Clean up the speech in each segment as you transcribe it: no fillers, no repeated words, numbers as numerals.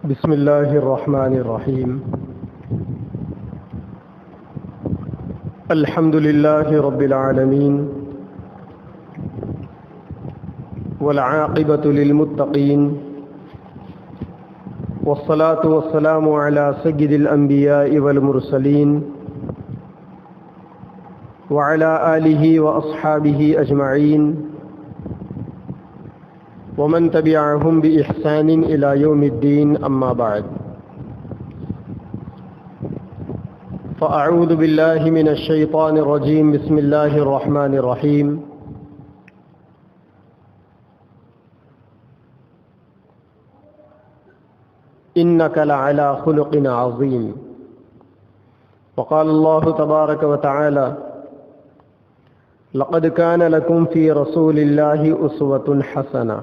بسم اللہ الرحمن الرحیم الحمد للہ رب العالمین والعاقبۃ للمتقین والصلاة والسلام علی سید الانبیاء والمرسلین وعلی آلہ واصحابہ اجمعین ومن تبعهم بإحسان إلى يوم الدين أما بعد فأعوذ بالله من الشيطان الرجيم بسم الله الرحمن الرحيم إنك لعلى خلق عظيم وقال الله تبارك وتعالى لقد كان لكم في رسول الله أسوة حسنة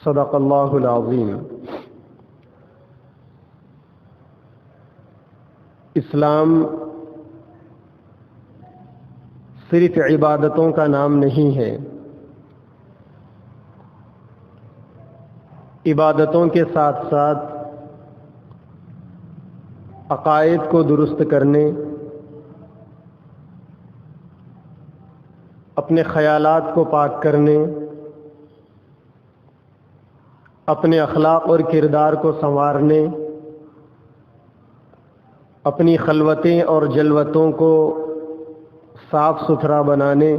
صدق اللہ العظیم۔ اسلام صرف عبادتوں کا نام نہیں ہے، عبادتوں کے ساتھ ساتھ عقائد کو درست کرنے، اپنے خیالات کو پاک کرنے، اپنے اخلاق اور کردار کو سنوارنے، اپنی خلوتیں اور جلوتوں کو صاف ستھرا بنانے،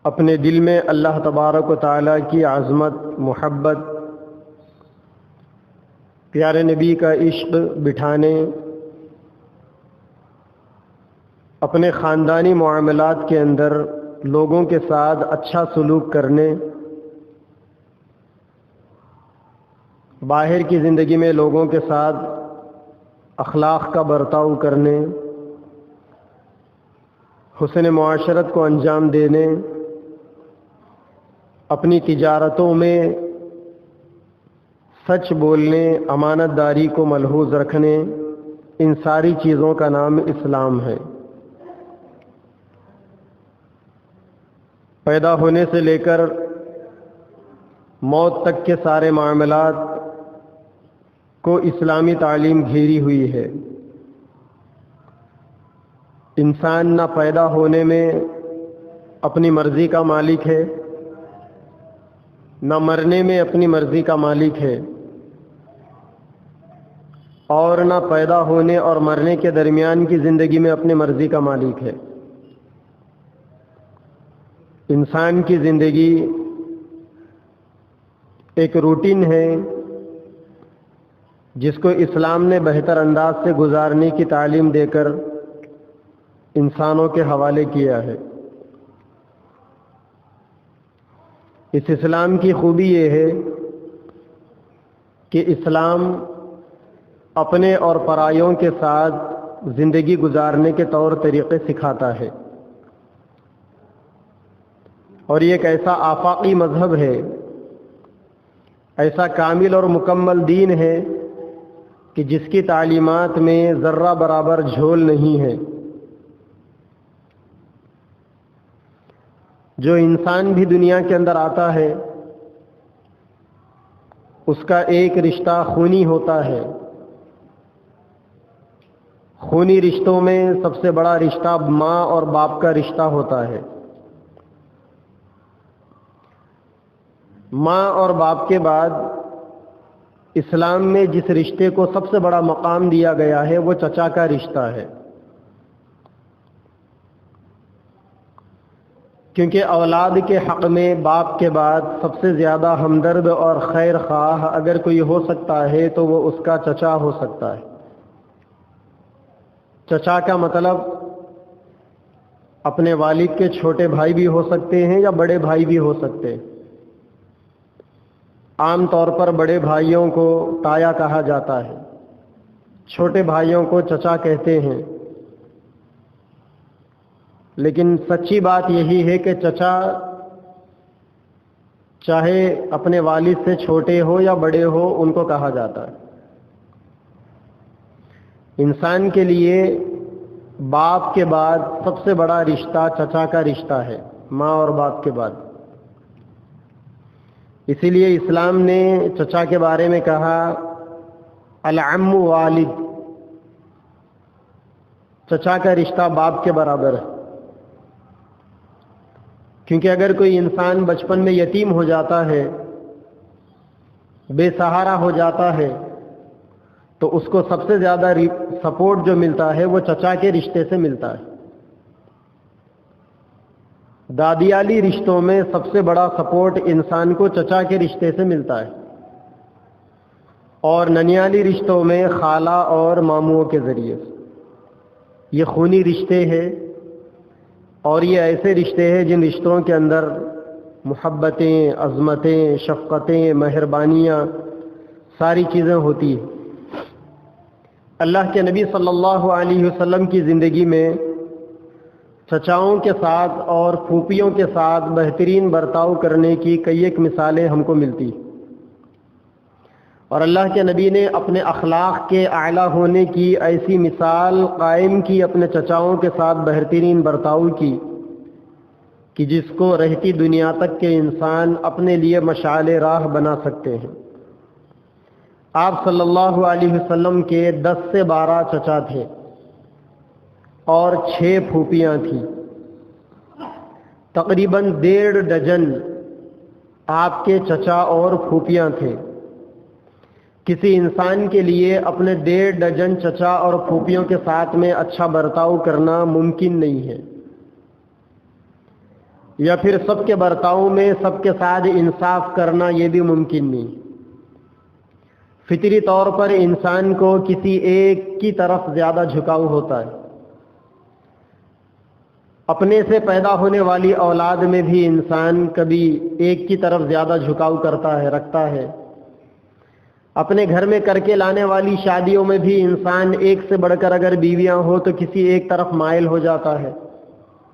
اپنے دل میں اللہ تبارک و تعالیٰ کی عظمت، محبت، پیارے نبی کا عشق بٹھانے، اپنے خاندانی معاملات کے اندر لوگوں کے ساتھ اچھا سلوک کرنے، باہر کی زندگی میں لوگوں کے ساتھ اخلاق کا برتاؤ کرنے، حسن معاشرت کو انجام دینے، اپنی تجارتوں میں سچ بولنے، امانت داری کو ملحوظ رکھنے، ان ساری چیزوں کا نام اسلام ہے۔ پیدا ہونے سے لے کر موت تک کے سارے معاملات کو اسلامی تعلیم گھیری ہوئی ہے۔ انسان نہ پیدا ہونے میں اپنی مرضی کا مالک ہے، نہ مرنے میں اپنی مرضی کا مالک ہے، اور نہ پیدا ہونے اور مرنے کے درمیان کی زندگی میں اپنی مرضی کا مالک ہے۔ انسان کی زندگی ایک روٹین ہے جس کو اسلام نے بہتر انداز سے گزارنے کی تعلیم دے کر انسانوں کے حوالے کیا ہے۔ اس اسلام کی خوبی یہ ہے کہ اسلام اپنے اور پرایوں کے ساتھ زندگی گزارنے کے طور طریقے سکھاتا ہے، اور یہ ایک ایسا آفاقی مذہب ہے، ایسا کامل اور مکمل دین ہے کہ جس کی تعلیمات میں ذرہ برابر جھول نہیں ہے۔ جو انسان بھی دنیا کے اندر آتا ہے اس کا ایک رشتہ خونی ہوتا ہے۔ خونی رشتوں میں سب سے بڑا رشتہ ماں اور باپ کا رشتہ ہوتا ہے۔ ماں اور باپ کے بعد اسلام میں جس رشتے کو سب سے بڑا مقام دیا گیا ہے وہ چچا کا رشتہ ہے، کیونکہ اولاد کے حق میں باپ کے بعد سب سے زیادہ ہمدرد اور خیر خواہ اگر کوئی ہو سکتا ہے تو وہ اس کا چچا ہو سکتا ہے۔ چچا کا مطلب اپنے والد کے چھوٹے بھائی بھی ہو سکتے ہیں یا بڑے بھائی بھی ہو سکتے ہیں۔ عام طور پر بڑے بھائیوں کو تایا کہا جاتا ہے، چھوٹے بھائیوں کو چچا کہتے ہیں، لیکن سچی بات یہی ہے کہ چچا چاہے اپنے والد سے چھوٹے ہو یا بڑے ہو ان کو کہا جاتا ہے۔ انسان کے لیے باپ کے بعد سب سے بڑا رشتہ چچا کا رشتہ ہے، ماں اور باپ کے بعد۔ اسی لیے اسلام نے چچا کے بارے میں کہا العم والد، چچا کا رشتہ باپ کے برابر ہے، کیونکہ اگر کوئی انسان بچپن میں یتیم ہو جاتا ہے، بے سہارا ہو جاتا ہے، تو اس کو سب سے زیادہ سپورٹ جو ملتا ہے وہ چچا کے رشتے سے ملتا ہے۔ دادیالی رشتوں میں سب سے بڑا سپورٹ انسان کو چچا کے رشتے سے ملتا ہے، اور ننیالی رشتوں میں خالہ اور ماموں کے ذریعے سے۔ یہ خونی رشتے ہیں، اور یہ ایسے رشتے ہیں جن رشتوں کے اندر محبتیں، عظمتیں، شفقتیں، مہربانیاں، ساری چیزیں ہوتی ہیں۔ اللہ کے نبی صلی اللہ علیہ وسلم کی زندگی میں چچاؤں کے ساتھ اور پھوپھیوں کے ساتھ بہترین برتاؤ کرنے کی کئی ایک مثالیں ہم کو ملتی، اور اللہ کے نبی نے اپنے اخلاق کے اعلیٰ ہونے کی ایسی مثال قائم کی اپنے چچاؤں کے ساتھ بہترین برتاؤ کی کہ جس کو رہتی دنیا تک کے انسان اپنے لیے مشعل راہ بنا سکتے ہیں۔ آپ صلی اللہ علیہ وسلم کے 10 سے 12 چچا تھے اور 6 پھوپھیاں تھیں، تقریباً 1.5 ڈزن آپ کے چچا اور پھوپھیاں تھے۔ کسی انسان کے لیے اپنے 1.5 ڈزن چچا اور پھوپھیوں کے ساتھ میں اچھا برتاؤ کرنا ممکن نہیں ہے، یا پھر سب کے برتاؤ میں سب کے ساتھ انصاف کرنا یہ بھی ممکن نہیں۔ فطری طور پر انسان کو کسی ایک کی طرف زیادہ جھکاؤ ہوتا ہے۔ اپنے سے پیدا ہونے والی اولاد میں بھی انسان کبھی ایک کی طرف زیادہ جھکاؤ کرتا ہے، رکھتا ہے۔ اپنے گھر میں کر کے لانے والی شادیوں میں بھی انسان ایک سے بڑھ کر اگر بیویاں ہو تو کسی ایک طرف مائل ہو جاتا ہے۔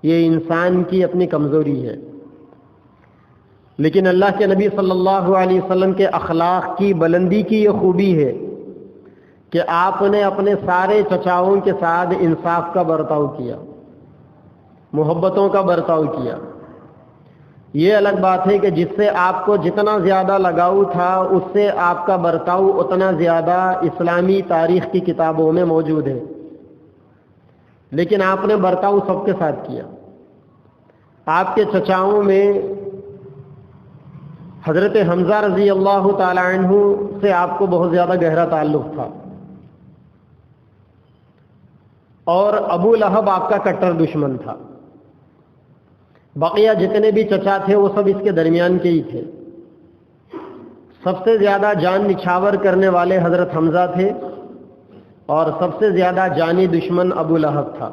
یہ انسان کی اپنی کمزوری ہے، لیکن اللہ کے نبی صلی اللہ علیہ وسلم کے اخلاق کی بلندی کی یہ خوبی ہے کہ آپ نے اپنے سارے چچاؤں کے ساتھ انصاف کا برتاؤ کیا، محبتوں کا برتاؤ کیا۔ یہ الگ بات ہے کہ جس سے آپ کو جتنا زیادہ لگاؤ تھا اس سے آپ کا برتاؤ اتنا زیادہ اسلامی تاریخ کی کتابوں میں موجود ہے، لیکن آپ نے برتاؤ سب کے ساتھ کیا۔ آپ کے چچاؤں میں حضرت حمزہ رضی اللہ تعالی عنہ سے آپ کو بہت زیادہ گہرا تعلق تھا، اور ابو لہب آپ کا کٹر دشمن تھا۔ بقیہ جتنے بھی چچا تھے وہ سب اس کے درمیان کے ہی تھے۔ سب سے زیادہ جان نچھاور کرنے والے حضرت حمزہ تھے، اور سب سے زیادہ جانی دشمن ابو لہب تھا۔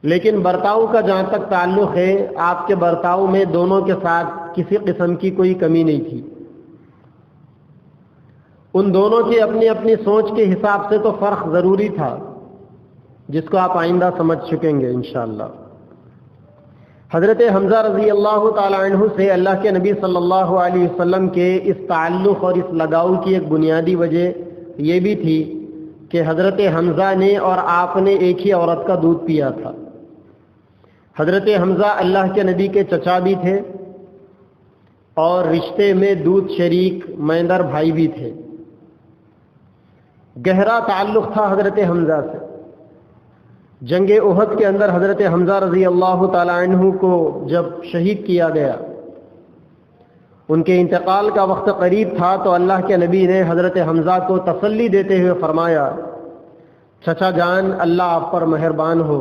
لیکن برتاؤ کا جہاں تک تعلق ہے، آپ کے برتاؤ میں دونوں کے ساتھ کسی قسم کی کوئی کمی نہیں تھی۔ ان دونوں کی اپنی اپنی سوچ کے حساب سے تو فرق ضروری تھا، جس کو آپ آئندہ سمجھ چکیں گے انشاءاللہ۔ حضرت حمزہ رضی اللہ تعالی عنہ سے اللہ کے نبی صلی اللہ علیہ وسلم کے اس تعلق اور اس لگاؤ کی ایک بنیادی وجہ یہ بھی تھی کہ حضرت حمزہ نے اور آپ نے ایک ہی عورت کا دودھ پیا تھا۔ حضرت حمزہ اللہ کے نبی کے چچا بھی تھے اور رشتے میں دودھ شریک میندر بھائی بھی تھے۔ گہرا تعلق تھا حضرت حمزہ سے۔ جنگ احد کے اندر حضرت حمزہ رضی اللہ تعالی عنہ کو جب شہید کیا گیا، ان کے انتقال کا وقت قریب تھا، تو اللہ کے نبی نے حضرت حمزہ کو تسلی دیتے ہوئے فرمایا، چچا جان اللہ آپ پر مہربان ہو،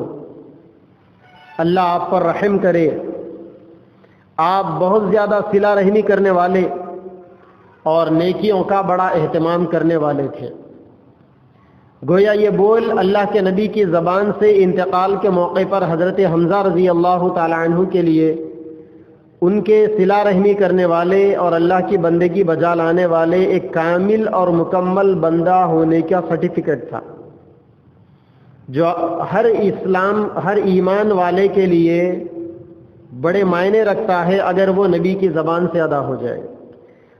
اللہ آپ پر رحم کرے، آپ بہت زیادہ صلہ رحمی کرنے والے اور نیکیوں کا بڑا اہتمام کرنے والے تھے۔ گویا یہ بول اللہ کے نبی کی زبان سے انتقال کے موقع پر حضرت حمزہ رضی اللہ تعالی عنہ کے لیے ان کے صلہ رحمی کرنے والے اور اللہ کی بندگی بجا لانے والے ایک کامل اور مکمل بندہ ہونے کا سرٹیفکیٹ تھا، جو ہر ایمان والے کے لیے بڑے معنی رکھتا ہے اگر وہ نبی کی زبان سے ادا ہو جائے۔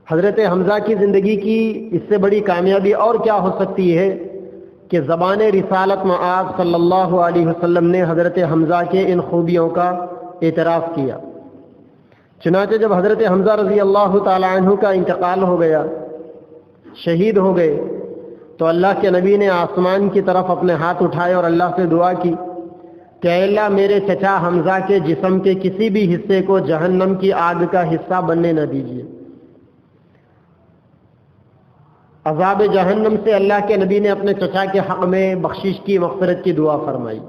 حضرت حمزہ کی زندگی کی اس سے بڑی کامیابی اور کیا ہو سکتی ہے کہ زبان رسالت میں آپ صلی اللہ علیہ وسلم نے حضرت حمزہ کے ان خوبیوں کا اعتراف کیا۔ چنانچہ جب حضرت حمزہ رضی اللہ تعالی عنہ کا انتقال ہو گیا، شہید ہو گئے، تو اللہ کے نبی نے آسمان کی طرف اپنے ہاتھ اٹھائے اور اللہ سے دعا کی کہ اے اللہ میرے چچا حمزہ کے جسم کے کسی بھی حصے کو جہنم کی آگ کا حصہ بننے نہ دیجیے۔ عذاب جہنم سے اللہ کے نبی نے اپنے چچا کے حق میں بخشش کی، مغفرت کی دعا فرمائی۔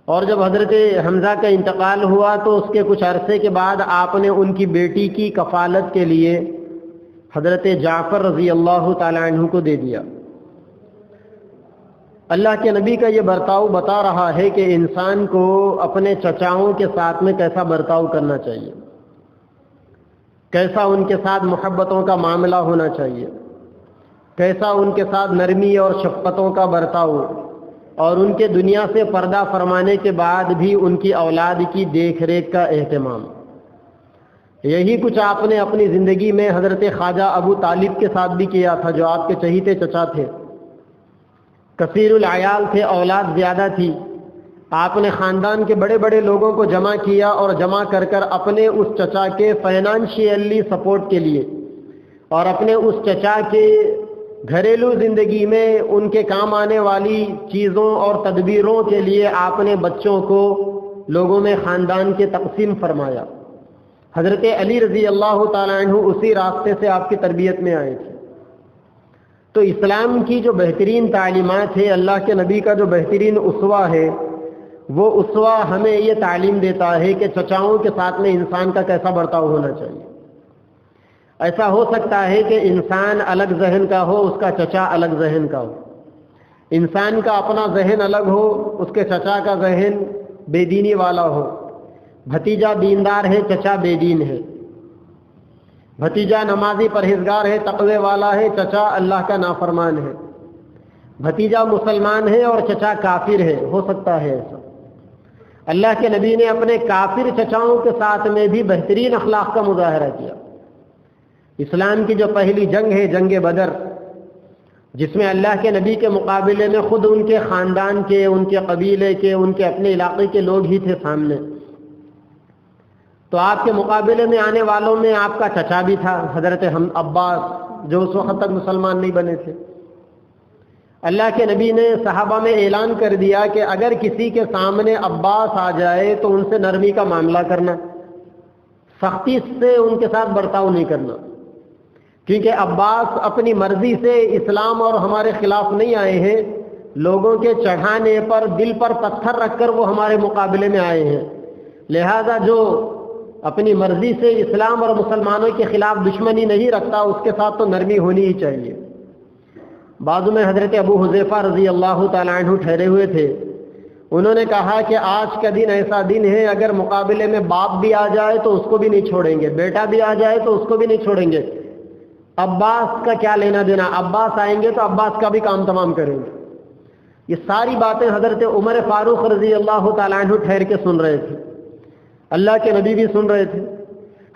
اور جب حضرت حمزہ کا انتقال ہوا تو اس کے کچھ عرصے کے بعد آپ نے ان کی بیٹی کی کفالت کے لیے حضرت جعفر رضی اللہ تعالی عنہ کو دے دیا۔ اللہ کے نبی کا یہ برتاؤ بتا رہا ہے کہ انسان کو اپنے چچاؤں کے ساتھ میں کیسا برتاؤ کرنا چاہیے، کیسا ان کے ساتھ محبتوں کا معاملہ ہونا چاہیے، کیسا ان کے ساتھ نرمی اور شفقتوں کا برتاؤ، اور ان کے دنیا سے پردہ فرمانے کے بعد بھی ان کی اولاد کی دیکھ ریکھ کا اہتمام۔ یہی کچھ آپ نے اپنی زندگی میں حضرت خواجہ ابو طالب کے ساتھ بھی کیا تھا، جو آپ کے چہیتے چچا تھے، کثیر العیال تھے، اولاد زیادہ تھی۔ آپ نے خاندان کے بڑے بڑے لوگوں کو جمع کیا اور جمع کر کر اپنے اس چچا کے فائنانشیلی سپورٹ کے لیے اور اپنے اس چچا کے گھریلو زندگی میں ان کے کام آنے والی چیزوں اور تدبیروں کے لیے آپ نے بچوں کو لوگوں میں خاندان کے تقسیم فرمایا۔ حضرت علی رضی اللہ تعالی عنہ اسی راستے سے آپ کی تربیت میں آئے تھے۔ تو اسلام کی جو بہترین تعلیمات ہے، اللہ کے نبی کا جو بہترین اسوہ ہے، وہ اسوہ ہمیں یہ تعلیم دیتا ہے کہ چچاؤں کے ساتھ میں انسان کا کیسا برتاؤ ہونا چاہیے۔ ایسا ہو سکتا ہے کہ انسان الگ ذہن کا ہو، اس کا چچا الگ ذہن کا ہو، انسان کا اپنا ذہن الگ ہو، اس کے چچا کا ذہن بے دینی والا ہو، بھتیجا دیندار ہے، چچا بے دین ہے، بھتیجا نمازی پرہیزگار ہے، تقوی والا ہے، چچا اللہ کا نافرمان ہے، بھتیجا مسلمان ہے اور چچا کافر ہے، ہو سکتا ہے ایسا۔ اللہ کے نبی نے اپنے کافر چچاؤں کے ساتھ میں بھی بہترین اخلاق کا مظاہرہ کیا۔ اسلام کی جو پہلی جنگ ہے، جنگ بدر، جس میں اللہ کے نبی کے مقابلے میں خود ان کے خاندان کے، ان کے قبیلے کے، ان کے اپنے علاقے کے لوگ ہی تھے سامنے، تو آپ کے مقابلے میں آنے والوں میں آپ کا چچا بھی تھا، حضرت عباس، جو اس وقت تک مسلمان نہیں بنے تھے۔ اللہ کے نبی نے صحابہ میں اعلان کر دیا کہ اگر کسی کے سامنے عباس آ جائے تو ان سے نرمی کا معاملہ کرنا، سختی سے ان کے ساتھ برتاؤ نہیں کرنا، کیونکہ عباس اپنی مرضی سے اسلام اور ہمارے خلاف نہیں آئے ہیں، لوگوں کے چڑھانے پر، دل پر پتھر رکھ کر وہ ہمارے مقابلے میں آئے ہیں۔ لہذا جو اپنی مرضی سے اسلام اور مسلمانوں کے خلاف دشمنی نہیں رکھتا، اس کے ساتھ تو نرمی ہونی ہی چاہیے۔ بعض میں حضرت ابو حذیفہ رضی اللہ تعالی عنہ ٹھہرے ہوئے تھے، انہوں نے کہا کہ آج کا دن ایسا دن ہے، اگر مقابلے میں باپ بھی آ جائے تو اس کو بھی نہیں چھوڑیں گے، بیٹا بھی آ جائے تو اس کو بھی نہیں چھوڑیں گے، عباس کا کیا لینا دینا، عباس آئیں گے تو عباس کا بھی کام تمام کریں گے۔ یہ ساری باتیں حضرت عمر فاروق رضی اللہ تعالی عنہ ٹھہر کے سن رہے تھے، اللہ کے نبی بھی سن رہے تھے۔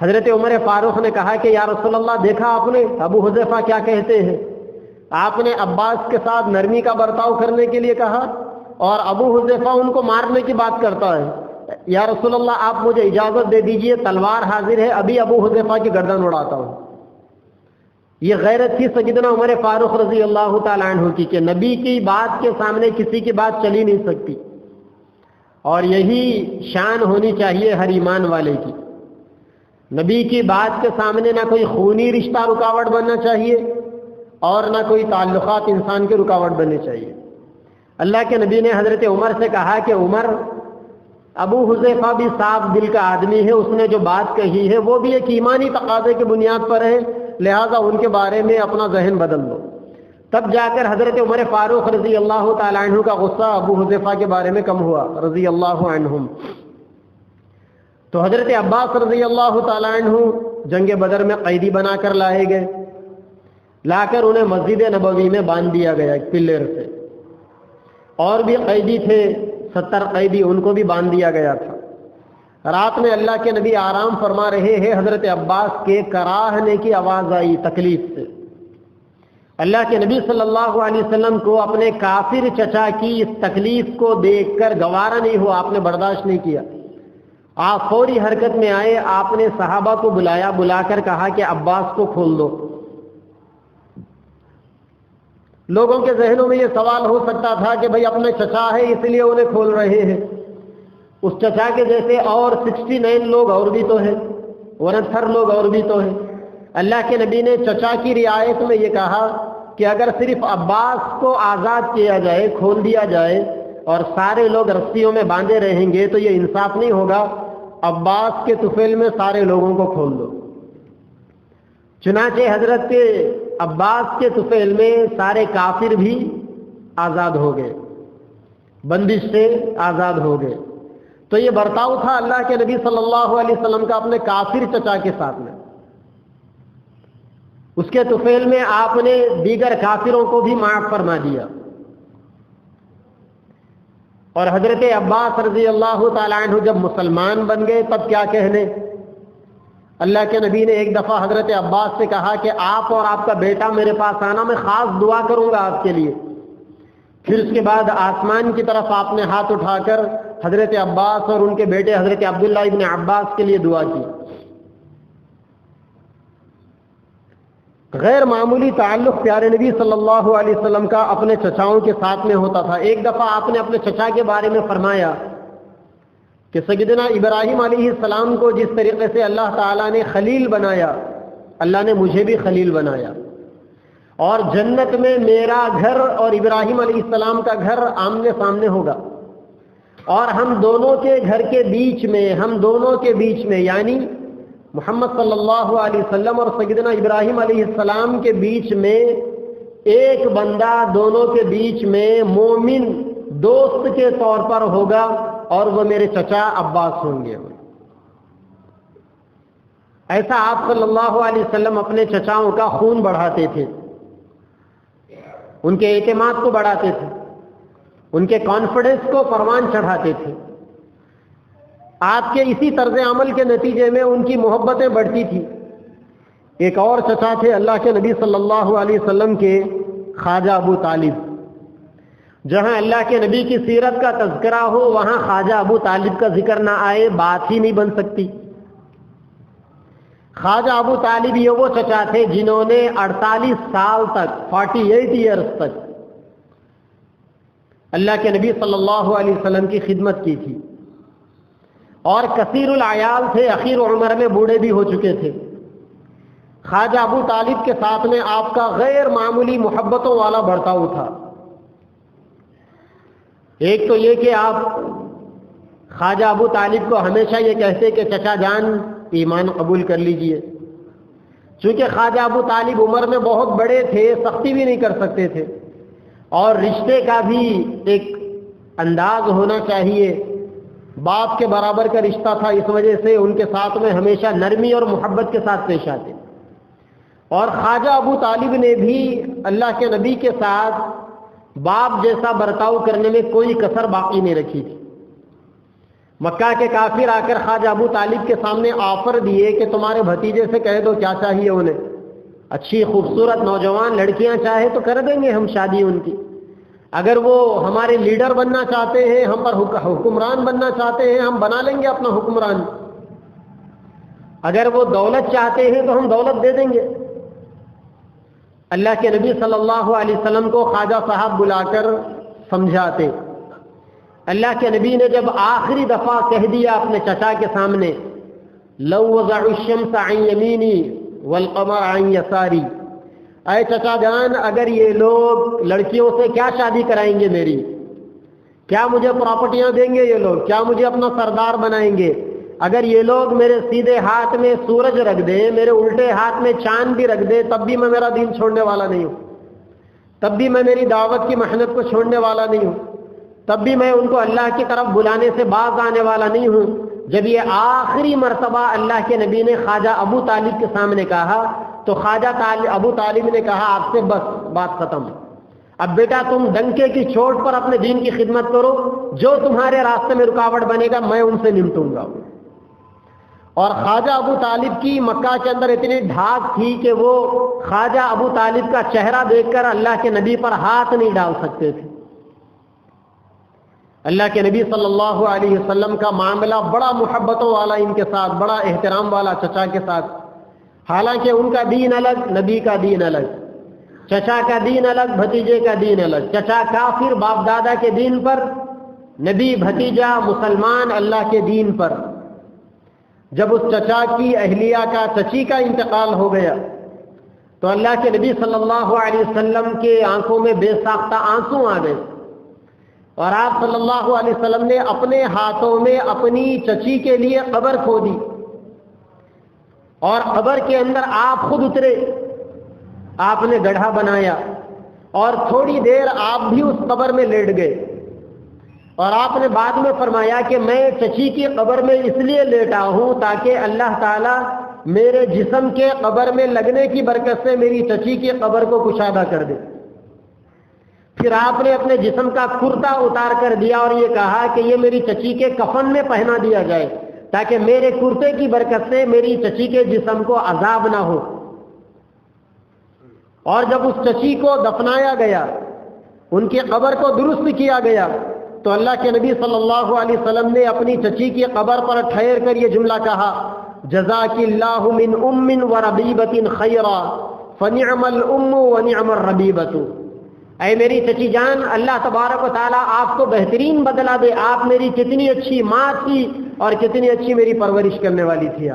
حضرت عمر فاروق نے کہا کہ یا رسول اللہ، دیکھا آپ نے ابو حذیفہ کیا کہتے ہیں، آپ نے عباس کے ساتھ نرمی کا برتاؤ کرنے کے لیے کہا اور ابو حذیفہ ان کو مارنے کی بات کرتا ہے۔ یا رسول اللہ، آپ مجھے اجازت دے دیجئے، تلوار حاضر ہے، ابھی ابو حذیفہ کی گردن اڑاتا ہوں۔ یہ غیرت تھی سیدنا عمر فاروق رضی اللہ تعالی عنہ کی کہ نبی کی بات کے سامنے کسی کی بات چلی نہیں سکتی، اور یہی شان ہونی چاہیے ہر ایمان والے کی۔ نبی کی بات کے سامنے نہ کوئی خونی رشتہ رکاوٹ بننا چاہیے اور نہ کوئی تعلقات انسان کے رکاوٹ بننے چاہیے۔ اللہ کے نبی نے حضرت عمر سے کہا کہ عمر، ابو حذیفہ بھی صاف دل کا آدمی ہے، اس نے جو بات کہی ہے وہ بھی ایک ایمانی تقاضے کی بنیاد پر ہے، لہذا ان کے بارے میں اپنا ذہن بدل دو۔ تب جا کر حضرت عمر فاروق رضی اللہ تعالی عنہ کا غصہ ابو حذیفہ کے بارے میں کم ہوا رضی اللہ عنہم۔ تو حضرت عباس رضی اللہ تعالی عنہ جنگ بدر میں قیدی بنا کر لائے گئے، لا کر انہیں مسجد نبوی میں باندھ دیا گیا ایک پلر سے، اور بھی قیدی تھے 70 قیدی، ان کو بھی باندھ دیا گیا تھا۔ رات میں اللہ کے نبی آرام فرما رہے ہیں، حضرت عباس کے کراہنے کی آواز آئی تکلیف سے۔ اللہ کے نبی صلی اللہ علیہ وسلم کو اپنے کافر چچا کی اس تکلیف کو دیکھ کر گوارا نہیں ہوا، آپ نے برداشت نہیں کیا، آپ فوری حرکت میں آئے، آپ نے صحابہ کو بلایا، بلا کر کہا کہ عباس کو کھول دو۔ لوگوں کے ذہنوں میں یہ سوال ہو سکتا تھا کہ بھئی اپنے چچا ہے اس لیے انہیں کھول رہے ہیں، اس چچا کے جیسے اور 69 لوگ اور بھی تو ہیں، 69 لوگ اور بھی تو ہیں۔ اللہ کے نبی نے چچا کی رعایت میں یہ کہا کہ اگر صرف عباس کو آزاد کیا جائے، کھول دیا جائے اور سارے لوگ رسیوں میں باندھے رہیں گے تو یہ انصاف نہیں ہوگا، عباس کے طفیل میں سارے لوگوں کو کھول دو۔ چنانچہ حضرت عباس کے طفیل میں سارے کافر بھی آزاد ہو گئے، بندش سے آزاد ہو گئے۔ تو یہ برتاؤ تھا اللہ کے نبی صلی اللہ علیہ وسلم کا اپنے کافر چچا کے ساتھ میں۔ اس کے طفیل میں آپ نے دیگر کافروں کو بھی معاف فرما دیا۔ اور حضرت عباس رضی اللہ تعالیٰ عنہ جب مسلمان بن گئے تب کیا کہنے، اللہ کے نبی نے ایک دفعہ حضرت عباس سے کہا کہ آپ اور آپ کا بیٹا میرے پاس آنا، میں خاص دعا کروں گا آپ کے لیے۔ پھر اس کے بعد آسمان کی طرف آپ نے ہاتھ اٹھا کر حضرت عباس اور ان کے بیٹے حضرت عبداللہ ابن عباس کے لیے دعا کی۔ غیر معمولی تعلق پیارے نبی صلی اللہ علیہ وسلم کا اپنے چچاؤں کے ساتھ میں ہوتا تھا۔ ایک دفعہ آپ نے اپنے چچا کے بارے میں فرمایا کہ سیدنا ابراہیم علیہ السلام کو جس طریقے سے اللہ تعالیٰ نے خلیل بنایا، اللہ نے مجھے بھی خلیل بنایا، اور جنت میں میرا گھر اور ابراہیم علیہ السلام کا گھر آمنے سامنے ہوگا، اور ہم دونوں کے گھر کے بیچ میں، ہم دونوں کے بیچ میں یعنی محمد صلی اللہ علیہ وسلم اور سیدنا ابراہیم علیہ السلام کے بیچ میں ایک بندہ دونوں کے بیچ میں مومن دوست کے طور پر ہوگا، اور وہ میرے چچا عباس ہوں گے۔ ایسا آپ صلی اللہ علیہ وسلم اپنے چچاؤں کا خون بڑھاتے تھے، ان کے اعتماد کو بڑھاتے تھے، ان کے کانفیڈنس کو پروان چڑھاتے تھے۔ آپ کے اسی طرز عمل کے نتیجے میں ان کی محبتیں بڑھتی تھی۔ ایک اور چچا تھے اللہ کے نبی صلی اللہ علیہ وسلم کے، خواجہ ابو طالب۔ جہاں اللہ کے نبی کی سیرت کا تذکرہ ہو وہاں خواجہ ابو طالب کا ذکر نہ آئے، بات ہی نہیں بن سکتی۔ خواجہ ابو طالب یہ وہ چچا تھے جنہوں نے 48 سال تک، 48 ایئرز تک اللہ کے نبی صلی اللہ علیہ وسلم کی خدمت کی تھی، اور کثیر العیال تھے، اخیر عمر میں بوڑھے بھی ہو چکے تھے۔ خواجہ ابو طالب کے ساتھ میں آپ کا غیر معمولی محبتوں والا برتاؤ تھا۔ ایک تو یہ کہ آپ خواجہ ابو طالب کو ہمیشہ یہ کہتے کہ چچا جان ایمان قبول کر لیجئے، چونکہ خواجہ ابو طالب عمر میں بہت بڑے تھے، سختی بھی نہیں کر سکتے تھے، اور رشتے کا بھی ایک انداز ہونا چاہیے، باپ کے برابر کا رشتہ تھا، اس وجہ سے ان کے ساتھ میں ہمیشہ نرمی اور محبت کے ساتھ پیش آتے۔ اور خواجہ ابو طالب نے بھی اللہ کے نبی کے ساتھ باپ جیسا برتاؤ کرنے میں کوئی کسر باقی نہیں رکھی تھی۔ مکہ کے کافر آ کر خواجہ ابو طالب کے سامنے آفر دیے کہ تمہارے بھتیجے سے کہہ دو کیا چاہیے انہیں، اچھی خوبصورت نوجوان لڑکیاں چاہے تو کر دیں گے ہم شادی ان کی، اگر وہ ہمارے لیڈر بننا چاہتے ہیں، ہم پر حکمران بننا چاہتے ہیں، ہم بنا لیں گے اپنا حکمران، اگر وہ دولت چاہتے ہیں تو ہم دولت دے دیں گے۔ اللہ کے نبی صلی اللہ علیہ وسلم کو خواجہ صاحب بلا کر سمجھاتے۔ اللہ کے نبی نے جب آخری دفعہ کہہ دیا اپنے چچا کے سامنے، لو وضع الشمس عن یمینی والقمر عن یساری، اے چچا جان اگر یہ لوگ لڑکیوں سے کیا شادی کرائیں گے میری، کیا مجھے پراپرٹیاں دیں گے یہ لوگ، کیا مجھے اپنا سردار بنائیں گے، اگر یہ لوگ میرے سیدھے ہاتھ میں سورج رکھ دیں، میرے الٹے ہاتھ میں چاند بھی رکھ دیں، تب بھی میں میرا دین چھوڑنے والا نہیں ہوں، تب بھی میں میری دعوت کی محنت کو چھوڑنے والا نہیں ہوں، تب بھی میں ان کو اللہ کی طرف بلانے سے باز آنے والا نہیں ہوں۔ جب یہ آخری مرتبہ اللہ کے نبی نے خواجہ ابو طالب کے سامنے کہا تو خواجہ ابو طالب نے کہا آپ سے بس بات ختم، اب بیٹا تم ڈنکے کی چوٹ پر اپنے دین کی خدمت کرو، جو تمہارے راستے میں رکاوٹ بنے گا میں ان سے نمٹوں گا۔ اور خواجہ ابو طالب کی مکہ کے اندر اتنی ڈھاک تھی کہ وہ خواجہ ابو طالب کا چہرہ دیکھ کر اللہ کے نبی پر ہاتھ نہیں ڈال سکتے تھے۔ اللہ کے نبی صلی اللہ علیہ وسلم کا معاملہ بڑا محبتوں والا ان کے ساتھ، بڑا احترام والا چچا کے ساتھ، حالانکہ ان کا دین الگ، نبی کا دین الگ، چچا کا دین الگ، بھتیجے کا دین الگ، چچا کافر باپ دادا کے دین پر، نبی بھتیجا مسلمان اللہ کے دین پر۔ جب اس چچا کی اہلیہ کا، چچی کا انتقال ہو گیا تو اللہ کے نبی صلی اللہ علیہ وسلم کے آنکھوں میں بے ساختہ آنسو آ گئے، اور آپ صلی اللہ علیہ وسلم نے اپنے ہاتھوں میں اپنی چچی کے لیے قبر کھودی، اور قبر کے اندر آپ خود اترے، آپ نے گڑھا بنایا، اور تھوڑی دیر آپ بھی اس قبر میں لیٹ گئے، اور آپ نے بعد میں فرمایا کہ میں چچی کی قبر میں اس لیے لیٹا ہوں تاکہ اللہ تعالیٰ میرے جسم کے قبر میں لگنے کی برکت سے میری چچی کی قبر کو کشادہ کر دے۔ پھر آپ نے اپنے جسم کا کرتا اتار کر دیا اور یہ کہا کہ یہ میری چچی کے کفن میں پہنا دیا جائے تاکہ میرے کرتے کی برکت سے میری چچی کے جسم کو عذاب نہ ہو۔ اور جب اس چچی کو دفنایا گیا، ان کی قبر کو درست کیا گیا، تو اللہ کے نبی صلی اللہ علیہ وسلم نے اپنی چچی کی قبر پر ٹھہر کر یہ جملہ کہا، جزاک اللہ من ام و ربیبت خیرا فنعم الام ونعم الربیبت۔ اے میری چچی جان، اللہ تبارک و تعالیٰ آپ کو بہترین بدلہ دے، آپ میری کتنی اچھی ماں تھی اور کتنی اچھی میری پرورش کرنے والی تھی۔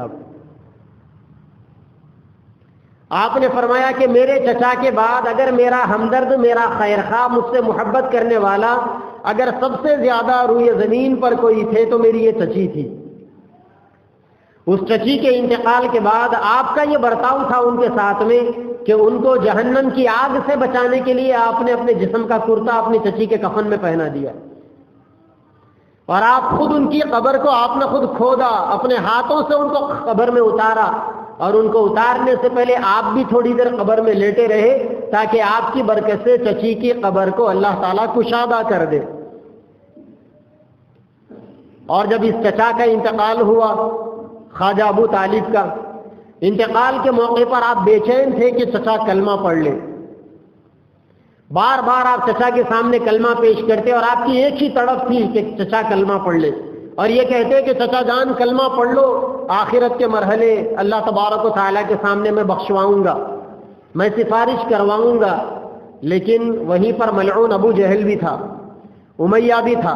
آپ نے فرمایا کہ میرے چچا کے بعد اگر میرا ہمدرد، میرا خیرخواہ، مجھ سے محبت کرنے والا اگر سب سے زیادہ روئے زمین پر کوئی تھے تو میری یہ چچی تھی۔ اس چچی کے انتقال کے بعد آپ کا یہ برتاؤ تھا ان کے ساتھ میں کہ ان کو جہنم کی آگ سے بچانے کے لیے آپ نے اپنے جسم کا کرتا اپنی چچی کے کفن میں پہنا دیا، اور آپ خود ان کی قبر کو آپ نے خود کھودا، اپنے ہاتھوں سے ان کو قبر میں اتارا، اور ان کو اتارنے سے پہلے آپ بھی تھوڑی دیر قبر میں لیٹے رہے تاکہ آپ کی برکت سے چچی کی قبر کو اللہ تعالیٰ کشادہ کر دے۔ اور جب اس چچا کا انتقال ہوا، خواجہ ابو طالب کا انتقال کے موقع پر آپ بے چین تھے کہ چچا کلمہ پڑھ لے، بار بار آپ چچا کے سامنے کلمہ پیش کرتے، اور آپ کی ایک ہی تڑپ تھی کہ چچا کلمہ پڑھ لے، اور یہ کہتے کہ چچا جان کلمہ پڑھ لو، آخرت کے مرحلے اللہ تبارک و تعالیٰ کے سامنے میں بخشواؤں گا، میں سفارش کرواؤں گا۔ لیکن وہیں پر ملعون ابو جہل بھی تھا، امیہ بھی تھا،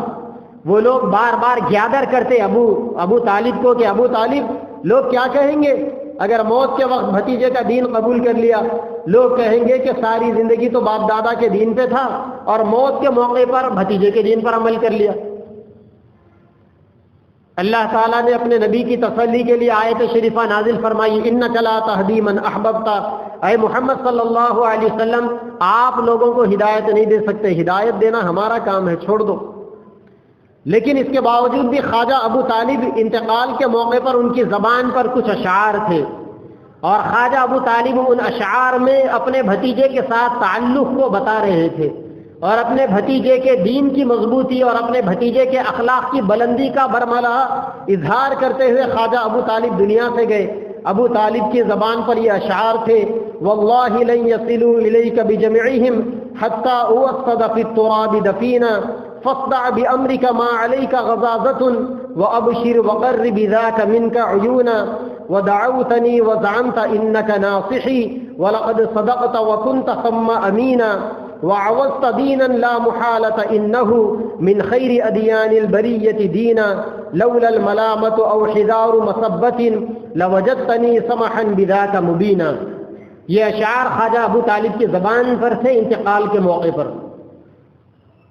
وہ لوگ بار بار گیادر کرتے ابو طالب کو کہ ابو طالب لوگ کیا کہیں گے اگر موت کے وقت بھتیجے کا دین قبول کر لیا؟ لوگ کہیں گے کہ ساری زندگی تو باپ دادا کے دین پہ تھا اور موت کے موقع پر بھتیجے کے دین پر عمل کر لیا۔ اللہ تعالیٰ نے اپنے نبی کی تسلی کے لیے آیت شریفہ نازل فرمائی، اِنَّكَ لَا تَهْدِي مَنْ أَحْبَبْتَ، اے محمد صلی اللہ علیہ وسلم آپ لوگوں کو ہدایت نہیں دے سکتے، ہدایت دینا ہمارا کام ہے، چھوڑ دو۔ لیکن اس کے باوجود بھی خواجہ ابو طالب انتقال کے موقع پر ان کی زبان پر کچھ اشعار تھے، اور خواجہ ابو طالب ان اشعار میں اپنے بھتیجے کے ساتھ تعلق کو بتا رہے تھے، اور اپنے بھتیجے کے دین کی مضبوطی اور اپنے بھتیجے کے اخلاق کی بلندی کا برملا اظہار کرتے ہوئے خواجہ ابو طالب دنیا سے گئے۔ ابو طالب کی زبان پر یہ اشعار تھے، واللہ لن یصلوا الیک بجمعہم حتی اوصد فی التراب دفینا فاصدع بأمرك ما عليك غضاضة وأبشر وقرب ذاك منك عيونا ودعوتني وزعمت إنك ناصحي ولقد صدقت وكنت ثم أمينا وعوضت دينا لا محالة إنه من خير أديان البرية دينا لولا الملامة أو حذار مصبة لوجدتني سمحا بذاك مبينا۔ یہ اشعار خواجہ ابو طالب کی زبان پر تھے انتقال کے موقع پر۔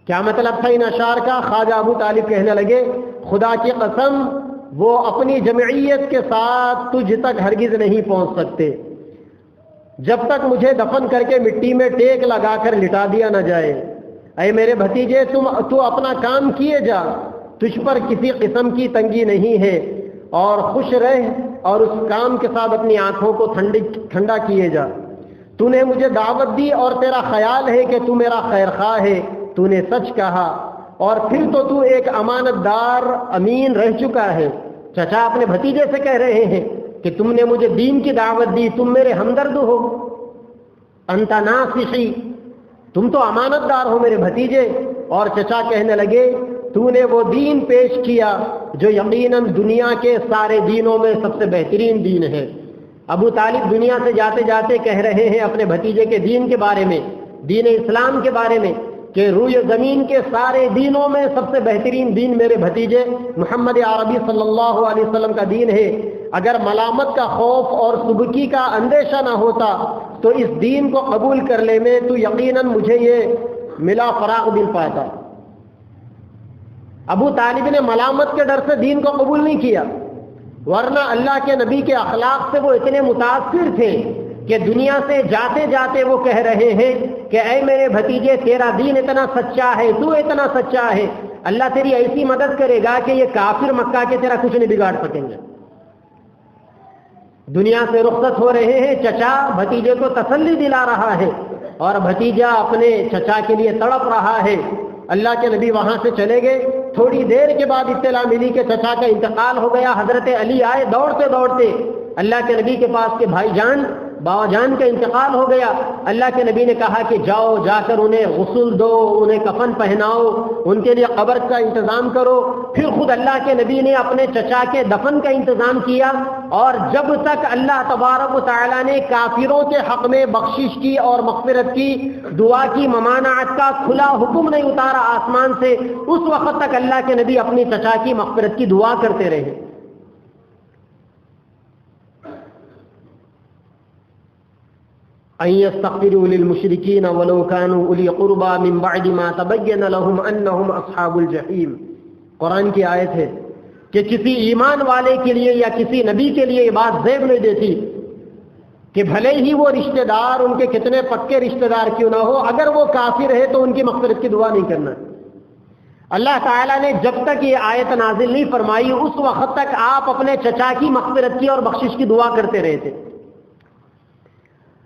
کیا مطلب تھا ان اشعار کا؟ خواجہ ابو طالب کہنے لگے، خدا کی قسم وہ اپنی جمعیت کے ساتھ تجھ تک ہرگز نہیں پہنچ سکتے جب تک مجھے دفن کر کے مٹی میں ٹیک لگا کر لٹا دیا نہ جائے۔ اے میرے بھتیجے تو اپنا کام کیے جا، تجھ پر کسی قسم کی تنگی نہیں ہے، اور خوش رہ اور اس کام کے ساتھ اپنی آنکھوں کو ٹھنڈا کیے جا۔ تو نے مجھے دعوت دی اور تیرا خیال ہے کہ تو میرا خیر خواہ ہے، تو نے سچ کہا، اور پھر تو ایک امانت دار امین رہ چکا ہے۔ چچا اپنے بھتیجے سے کہہ رہے ہیں کہ تم نے مجھے دین کی دعوت دی، تم میرے ہمدرد ہو، انت ناصحی، تم تو امانت دار ہو میرے بھتیجے۔ اور چچا کہنے لگے تو نے وہ دین پیش کیا جو یقیناً دنیا کے سارے دینوں میں سب سے بہترین دین ہے۔ ابو طالب دنیا سے جاتے جاتے کہہ رہے ہیں اپنے بھتیجے کے دین کے بارے میں، دین اسلام کے بارے میں، کہ روئے زمین کے سارے دینوں میں سب سے بہترین دین میرے بھتیجے محمد عربی صلی اللہ علیہ وسلم کا دین ہے۔ اگر ملامت کا خوف اور سبکی کا اندیشہ نہ ہوتا تو اس دین کو قبول کر لے میں تو یقیناً مجھے یہ ملا فراغ دل پاتا۔ ابو طالب نے ملامت کے ڈر سے دین کو قبول نہیں کیا، ورنہ اللہ کے نبی کے اخلاق سے وہ اتنے متاثر تھے کہ دنیا سے جاتے جاتے وہ کہہ رہے ہیں کہ اے میرے بھتیجے، تیرا دین اتنا سچا ہے، تو اتنا سچا ہے، اللہ تیری ایسی مدد کرے گا کہ یہ کافر مکہ کے تیرا کچھ نہیں بگاڑ سکیں گے۔ دنیا سے رخصت ہو رہے ہیں، چچا بھتیجے کو تسلی دلا رہا ہے اور بھتیجا اپنے چچا کے لیے تڑپ رہا ہے۔ اللہ کے نبی وہاں سے چلے گئے، تھوڑی دیر کے بعد اطلاع ملی کہ چچا کا انتقال ہو گیا۔ حضرت علی آئے دوڑتے دوڑتے اللہ کے نبی کے پاس کہ بھائی جان، بابا جان کا انتقال ہو گیا۔ اللہ کے نبی نے کہا کہ جاؤ، جا کر انہیں غسل دو، انہیں کفن پہناؤ، ان کے لیے قبر کا انتظام کرو۔ پھر خود اللہ کے نبی نے اپنے چچا کے دفن کا انتظام کیا، اور جب تک اللہ تبارک و تعالیٰ نے کافروں کے حق میں بخشش کی اور مغفرت کی دعا کی ممانعت کا کھلا حکم نہیں اتارا آسمان سے، اس وقت تک اللہ کے نبی اپنی چچا کی مغفرت کی دعا کرتے رہے۔ أن يستغفروا للمشركين ولو كانوا أولي قربى من بعد ما تبين لهم أنهم أصحاب الجحيم۔ قرآن کی آیت ہے کہ کسی ایمان والے کے لیے یا کسی نبی کے لیے یہ بات زیب نہیں دیتی کہ بھلے ہی وہ رشتہ دار ان کے کتنے پکے رشتہ دار کیوں نہ ہو، اگر وہ کافر ہے تو ان کی مغفرت کی دعا نہیں کرنا۔ اللہ تعالیٰ نے جب تک یہ آیت نازل نہیں فرمائی اس وقت تک آپ اپنے چچا کی مغفرت کی اور بخشش کی دعا کرتے رہے تھے۔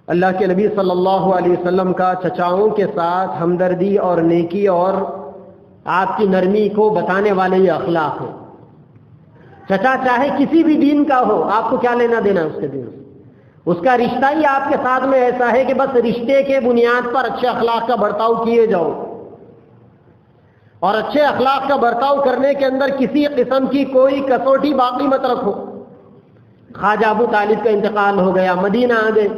اللہ کے نبی صلی اللہ علیہ وسلم کا چچاؤں کے ساتھ ہمدردی اور نیکی اور آپ کی نرمی کو بتانے والے یہ اخلاق ہیں۔ چچا چاہے کسی بھی دین کا ہو، آپ کو کیا لینا دینا اس کے دین سے؟ اس کا رشتہ ہی آپ کے ساتھ میں ایسا ہے کہ بس رشتے کے بنیاد پر اچھے اخلاق کا برتاؤ کیے جاؤ، اور اچھے اخلاق کا برتاؤ کرنے کے اندر کسی قسم کی کوئی کسوٹی باقی مت رکھو۔ خواجہ ابو طالب کا انتقال ہو گیا، مدینہ آ گئے،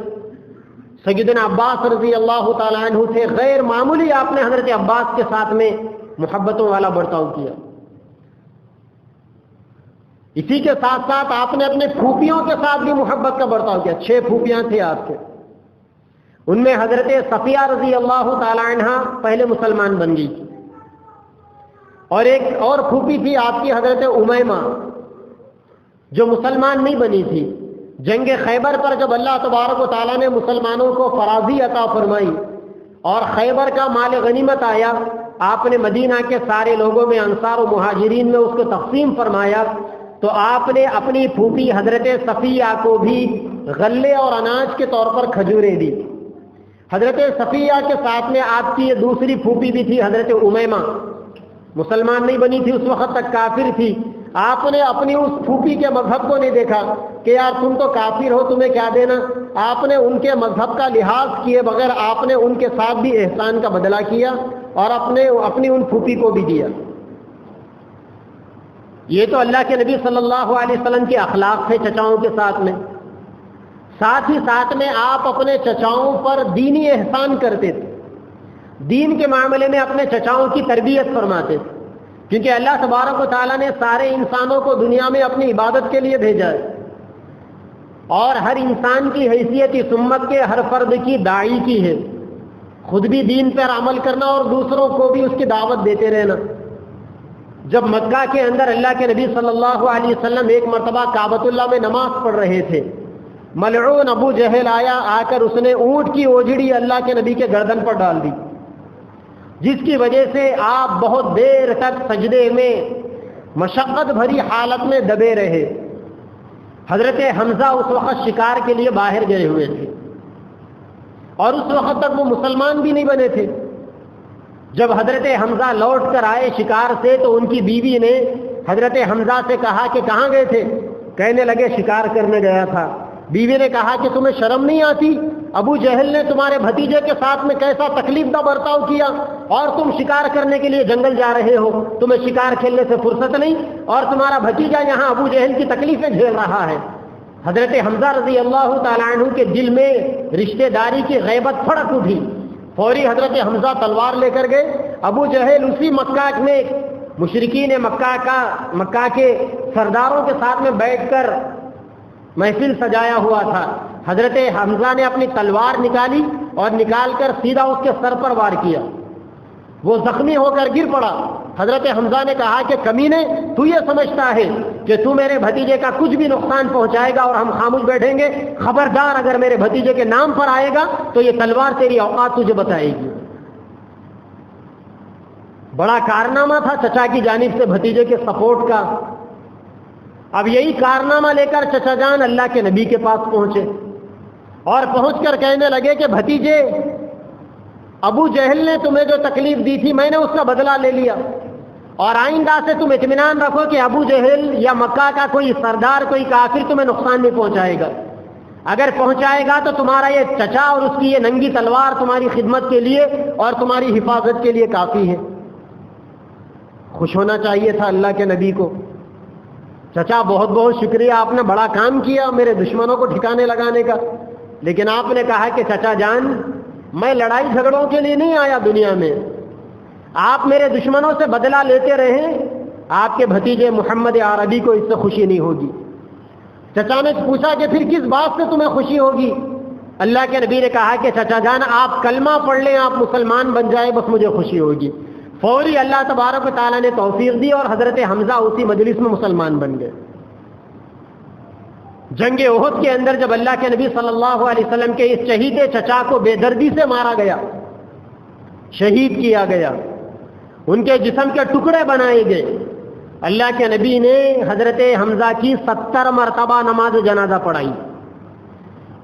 سیدنا عباس رضی اللہ تعالیٰ عنہ سے غیر معمولی آپ نے حضرت عباس کے ساتھ میں محبتوں والا برتاؤ کیا۔ اسی کے ساتھ ساتھ آپ نے اپنے پھوپھیوں کے ساتھ بھی محبت کا برتاؤ کیا۔ 6 پھوپھیاں تھیں آپ کے، ان میں حضرت صفیہ رضی اللہ تعالیٰ عنہ پہلے مسلمان بن گئی تھی، اور ایک اور پھوپھی تھی آپ کی حضرت امیمہ جو مسلمان نہیں بنی تھی۔ جنگ خیبر پر جب اللہ تبارک و تعالیٰ نے مسلمانوں کو فرازی عطا فرمائی اور خیبر کا مال غنیمت آیا، آپ نے مدینہ کے سارے لوگوں میں انصار و مہاجرین میں اس کو تقسیم فرمایا، تو آپ نے اپنی پھوپھی حضرت صفیہ کو بھی غلے اور اناج کے طور پر کھجوریں دی۔ حضرت صفیہ کے ساتھ میں آپ کی یہ دوسری پھوپھی بھی تھی حضرت امیمہ، مسلمان نہیں بنی تھی، اس وقت تک کافر تھی۔ آپ نے اپنی اس پھوپھی کے مذہب کو نہیں دیکھا کہ یار تم تو کافر ہو، تمہیں کیا دینا، آپ نے ان کے مذہب کا لحاظ کیے بغیر آپ نے ان کے ساتھ بھی احسان کا بدلہ کیا اور اپنی ان پھوپھی کو بھی دیا۔ یہ تو اللہ کے نبی صلی اللہ علیہ وسلم کے اخلاق تھے چچاؤں کے ساتھ میں۔ ساتھ ہی ساتھ میں آپ اپنے چچاؤں پر دینی احسان کرتے تھے، دین کے معاملے میں اپنے چچاؤں کی تربیت فرماتے تھے، کیونکہ اللہ تبارک و تعالیٰ نے سارے انسانوں کو دنیا میں اپنی عبادت کے لیے بھیجا ہے، اور ہر انسان کی حیثیت اس امت کے ہر فرد کی داعی کی ہے، خود بھی دین پر عمل کرنا اور دوسروں کو بھی اس کی دعوت دیتے رہنا۔ جب مکہ کے اندر اللہ کے نبی صلی اللہ علیہ وسلم ایک مرتبہ کعبۃ اللہ میں نماز پڑھ رہے تھے، ملعون ابو جہل آیا، آ کر اس نے اونٹ کی اوجڑی اللہ کے نبی کے گردن پر ڈال دی، جس کی وجہ سے آپ بہت دیر تک سجدے میں مشقت بھری حالت میں دبے رہے۔ حضرت حمزہ اس وقت شکار کے لیے باہر گئے ہوئے تھے، اور اس وقت تک وہ مسلمان بھی نہیں بنے تھے۔ جب حضرت حمزہ لوٹ کر آئے شکار سے تو ان کی بیوی نے حضرت حمزہ سے کہا کہ کہاں گئے تھے؟ کہنے لگے شکار کرنے گیا تھا۔ بیوی نے کہا کہ تمہیں شرم نہیں آتی؟ ابو جہل نے تمہارے بھتیجے کے ساتھ میں کیسا تکلیف دہ برتاؤ کیا، اور تم شکار کرنے کے لیے جنگل جا رہے ہو، تمہیں شکار کھیلنے سے فرصت نہیں، اور تمہارا بھتیجا یہاں ابو جہل کی تکلیفیں جھیل رہا ہے۔ حضرت حمزہ رضی اللہ تعالیٰ عنہ کے دل میں رشتہ داری کی غیبت پھڑک اٹھی، فوری حضرت حمزہ تلوار لے کر گئے۔ ابو جہل اسی مکہ میں مشرکین مکہ کے سرداروں کے ساتھ میں بیٹھ کر محفل سجایا ہوا تھا۔ حضرت حمزہ نے اپنی تلوار نکالی اور نکال کر سیدھا اس کے سر پر وار کیا، وہ زخمی ہو کر گر پڑا۔ حضرت حمزہ نے کہا کہ کمینے، تو یہ سمجھتا ہے کہ تو میرے بھتیجے کا کچھ بھی نقصان پہنچائے گا اور ہم خاموش بیٹھیں گے؟ خبردار، اگر میرے بھتیجے کے نام پر آئے گا تو یہ تلوار تیری اوقات تجھے بتائے گی۔ بڑا کارنامہ تھا چچا کی جانب سے بھتیجے کے سپورٹ کا۔ اب یہی کارنامہ لے کر چچا جان اللہ کے نبی کے پاس پہنچے اور پہنچ کر کہنے لگے کہ بھتیجے، ابو جہل نے تمہیں جو تکلیف دی تھی میں نے اس کا بدلہ لے لیا، اور آئندہ سے تم اطمینان رکھو کہ ابو جہل یا مکہ کا کوئی سردار، کوئی کافر تمہیں نقصان نہیں پہنچائے گا۔ اگر پہنچائے گا تو تمہارا یہ چچا اور اس کی یہ ننگی تلوار تمہاری خدمت کے لیے اور تمہاری حفاظت کے لیے کافی ہے۔ خوش ہونا چاہیے تھا اللہ کے نبی کو۔ چچا بہت بہت شکریہ، آپ نے بڑا کام کیا میرے دشمنوں کو ٹھکانے لگانے کا، لیکن آپ نے کہا کہ چچا جان، میں لڑائی جھگڑوں کے لیے نہیں آیا دنیا میں، آپ میرے دشمنوں سے بدلہ لیتے رہیں، آپ کے بھتیجے محمد عربی کو اس سے خوشی نہیں ہوگی۔ چچا نے پوچھا کہ پھر کس بات سے تمہیں خوشی ہوگی؟ اللہ کے نبی نے کہا کہ چچا جان، آپ کلمہ پڑھ لیں، آپ مسلمان بن جائیں، بس مجھے خوشی ہوگی۔ فوری اللہ تبارک و تعالیٰ نے توفیق دی اور حضرت حمزہ اسی مجلس میں مسلمان بن گئے۔ جنگ احد کے اندر جب اللہ کے نبی صلی اللہ علیہ وسلم کے اس شہید چچا کو بے دردی سے مارا گیا، شہید کیا گیا، ان کے جسم کے ٹکڑے بنائے گئے، اللہ کے نبی نے حضرت حمزہ کی 70 مرتبہ نماز جنازہ پڑھائی،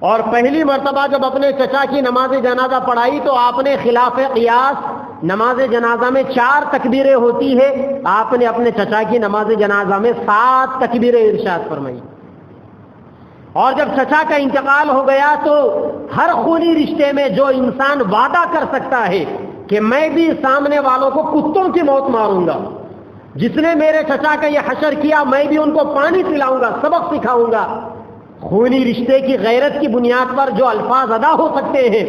اور پہلی مرتبہ جب اپنے چچا کی نماز جنازہ پڑھائی تو آپ نے خلاف قیاس نماز جنازہ میں 4 تکبیریں ہوتی ہے، آپ نے اپنے چچا کی نماز جنازہ میں 7 تکبیریں ارشاد فرمائی۔ اور جب چچا کا انتقال ہو گیا تو ہر خونی رشتے میں جو انسان وعدہ کر سکتا ہے کہ میں بھی سامنے والوں کو کتوں کی موت ماروں گا، جس نے میرے چچا کا یہ حشر کیا میں بھی ان کو پانی پلاؤں گا، سبق سکھاؤں گا، خونی رشتے کی غیرت کی بنیاد پر جو الفاظ ادا ہو سکتے ہیں،